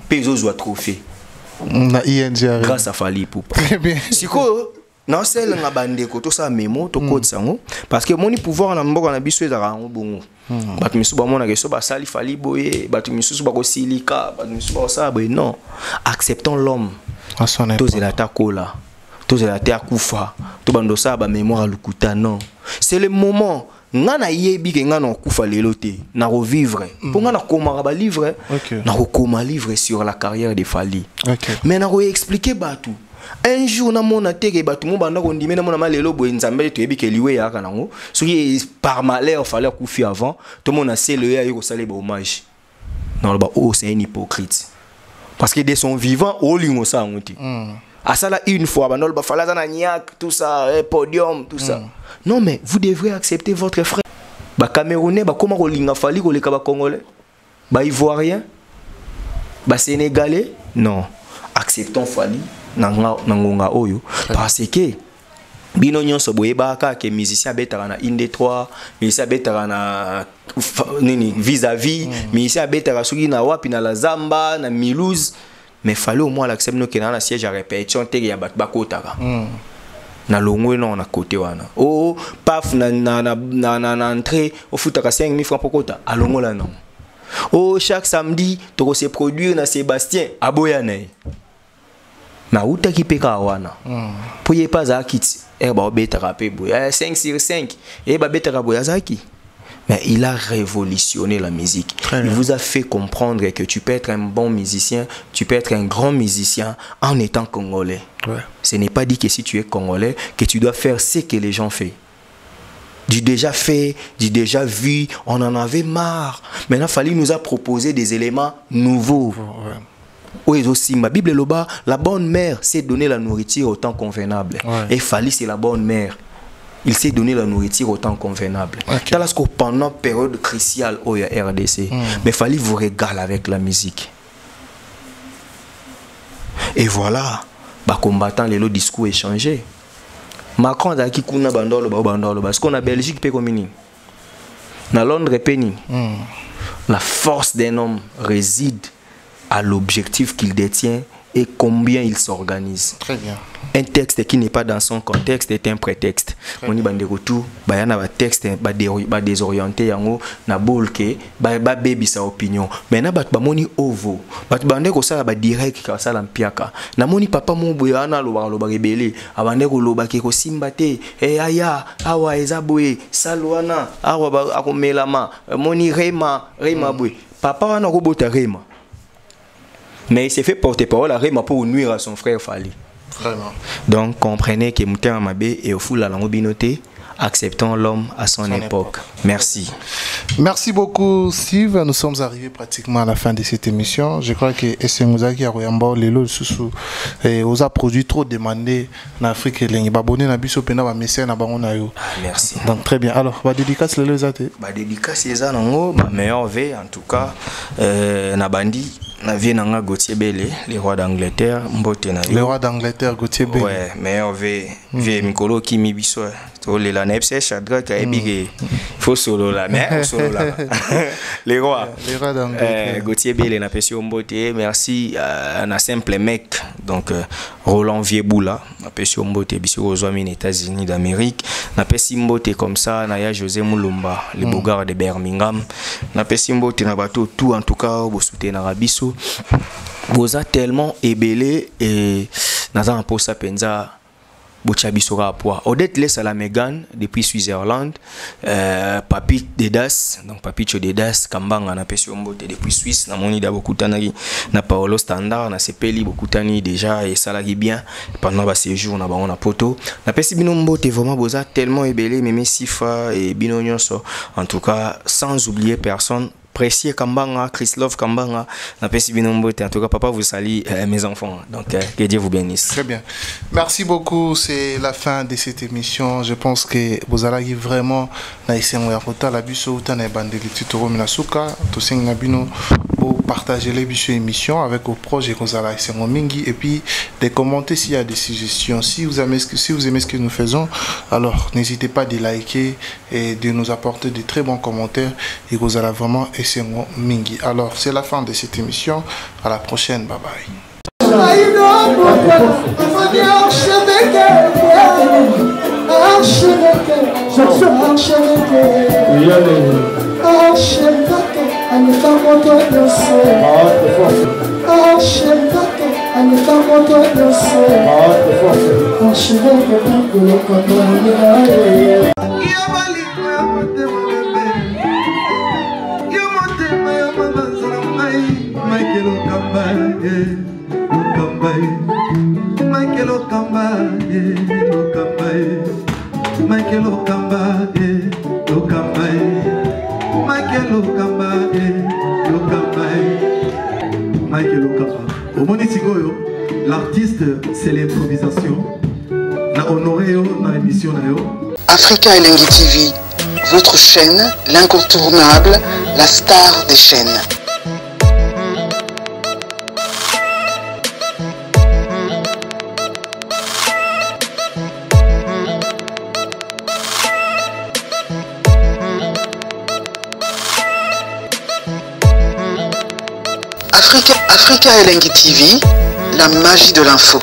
Puis ils ont un trophée. Grâce à Fally Ipupa. Très bien. Si quoi, non c'est le ngabande ko to sa memo to code sango parce que moni pouvoir na mboka na biso ezaka ngo bongo. Batu misu ba mona ke so ba sali Fally boye, batu misu ba ko silika, batu misu ba sa boye non. Acceptons l'homme. À son époque. Tous la takola. Tous la terre kufa. To bando sa ba mémoire lukuta non. C'est le moment ngana yebi ke ngana kufa lelo te na revivre. Pour ngana komara ba livre, na ko koma livre sur la carrière de Fally. Mais na ko expliquer batu. Un jour na mona teke batu mo banda ko ndimena mona malelo bo nzambe to yebi ke liwe ya kana ngo. Soki par malheur fallait kufi avant, tout le monde a scellé ya ko salé ba hommage. Non ba oh c'est un hypocrite. Parce que de son vivant au lingo ça ngoti. À ça là une fois ba nol ba falaza na nyak tout ça podium tout ça. Non mais vous devrez accepter votre frère. Ba Camerounais ba comment ko linga Fally ko leka ba Congolais. Ba Ivoirien. Ba Sénégalais. Non. Acceptons Fally nangonga oyo parce que bino nyonso boyeba ka ke musicien betaka na inde 3 musicien betaka na nini vis-à-vis musicien betaka soki na wapi na la Zamba na Milouz mais fallait au moins l'accepter no ke na siège à répétition te ya bat bakotaka na longwe non na côté wana oh paf na entrée au futaka 5000 francs pokota alongola non oh chaque samedi to se produire na Sébastien aboyane na uta ki peka wana pour y pas à kit ba betaka pe boy 5 sur 5 ba betaka boy azaki mais il a révolutionné la musique. Il vous a fait comprendre que tu peux être un bon musicien, tu peux être un grand musicien en étant congolais. Ce n'est pas dit que si tu es congolais que tu dois faire ce que les gens font. Du déjà fait, du déjà vu, on en avait marre. Maintenant Fally nous a proposé des éléments nouveaux. Oui, aussi, ma Bible est là, la bonne mère sait donner la nourriture au temps convenable. Et Fally, c'est la bonne mère. Il sait donner la nourriture au temps convenable. Pendant la période cruciale au RDC, mais Fally vous régale avec la musique. Et voilà, bah combattant les discours échangés. Macron a dit qu'on a bandolo, parce qu'on a Belgique pe comme na Londres penny. La force d'un homme réside à l'objectif qu'il détient et combien il s'organise. Très bien. Un texte qui n'est pas dans son contexte est un prétexte. On y bande retour, bah y a un texte bah désorienté yango na bolke bah baby sa opinion. Mais na bat ba moni ovo. Bat bande ko sala ba direct ka sala mpiaka. Na moni papa mo boya na lo ba rebelle. Abande ko lo ba ke ko simbate. Aya awa ezaboye salwana awa ba akomelama moni rema boy. Papa wana ko bota rema. Mais il s'est fait porter parole à Réma pour nuire à son frère Fally. Vraiment. Donc comprenez que Mouter Mabé et au fou la langue binoté, acceptons l'homme à son époque. Merci. Merci beaucoup Steve. Nous sommes arrivés pratiquement à la fin de cette émission. Je crois que Esengozaki Aroyamba Lelo Susu vous a produit trop demandé en Afrique et l'Ingi. Babone na biso pena ba message na bango na yo. Merci. Donc très bien. Alors, ba dédicace Lelo Zate. Ba dédicace eza nango ba meilleur V en tout cas na bandi na vie nanga Gauthier Bele, le roi d'Angleterre, mbote na yo. Le roi d'Angleterre Gauthier Bele. Ouais, meilleur V Mikolo qui mi biso. To le la nepse chadra ka ebige. Faut solo la mais solo la. Les rois. Les rois d'Angleterre. Gauthier Bele na pesi mbote, merci na simple mec donc Roland Vieboula na pesi mbote biso aux États-Unis d'Amérique. Na pesi mbote comme ça na ya José Mulumba, le Bogard de Birmingham. Na pesi mbote na bateau tout en tout cas bo soutenir na biso. Vous a tellement ébélé et naza pour ça penza Bochabisoka à poids. Odette laisse à la Megan depuis Suisse-Irlande. Papi Dedas, donc Papi Dedas, Kambanga na pesi ombote depuis Suisse. Na moni da bokutani na Paolo Standard, na sepeli bokutani déjà et ça l'a bien pendant ba séjour na bango na poto. Na pesi bino mbote vraiment boza tellement ébélé mémé Sifa et bino nyonso. En tout cas, sans oublier personne. Précieux Kambanga, Chris Love Kambanga, na pesi bino mbote. En tout cas, papa vous salue mes enfants. Donc que Dieu vous bénisse. Très bien. Merci beaucoup. C'est la fin de cette émission. Je pense que vous allez vraiment na isengo ya kota la biso uta na bandeli tutoro minasuka to singa bino pour partager les biso émission avec vos projets que vous allez isengo mingi et puis de commenter s'il y a des suggestions. Si vous aimez ce que nous faisons, alors n'hésitez pas de liker et de nous apporter de très bons commentaires et vous allez vraiment isengo mingi. Alors c'est la fin de cette émission. À la prochaine. Bye bye. L'artiste, c'est l'improvisation. Na honoré dans l'émission. Africa Elengi TV, votre chaîne, l'incontournable, la star des chaînes. Africa Elengi TV, la magie de l'info.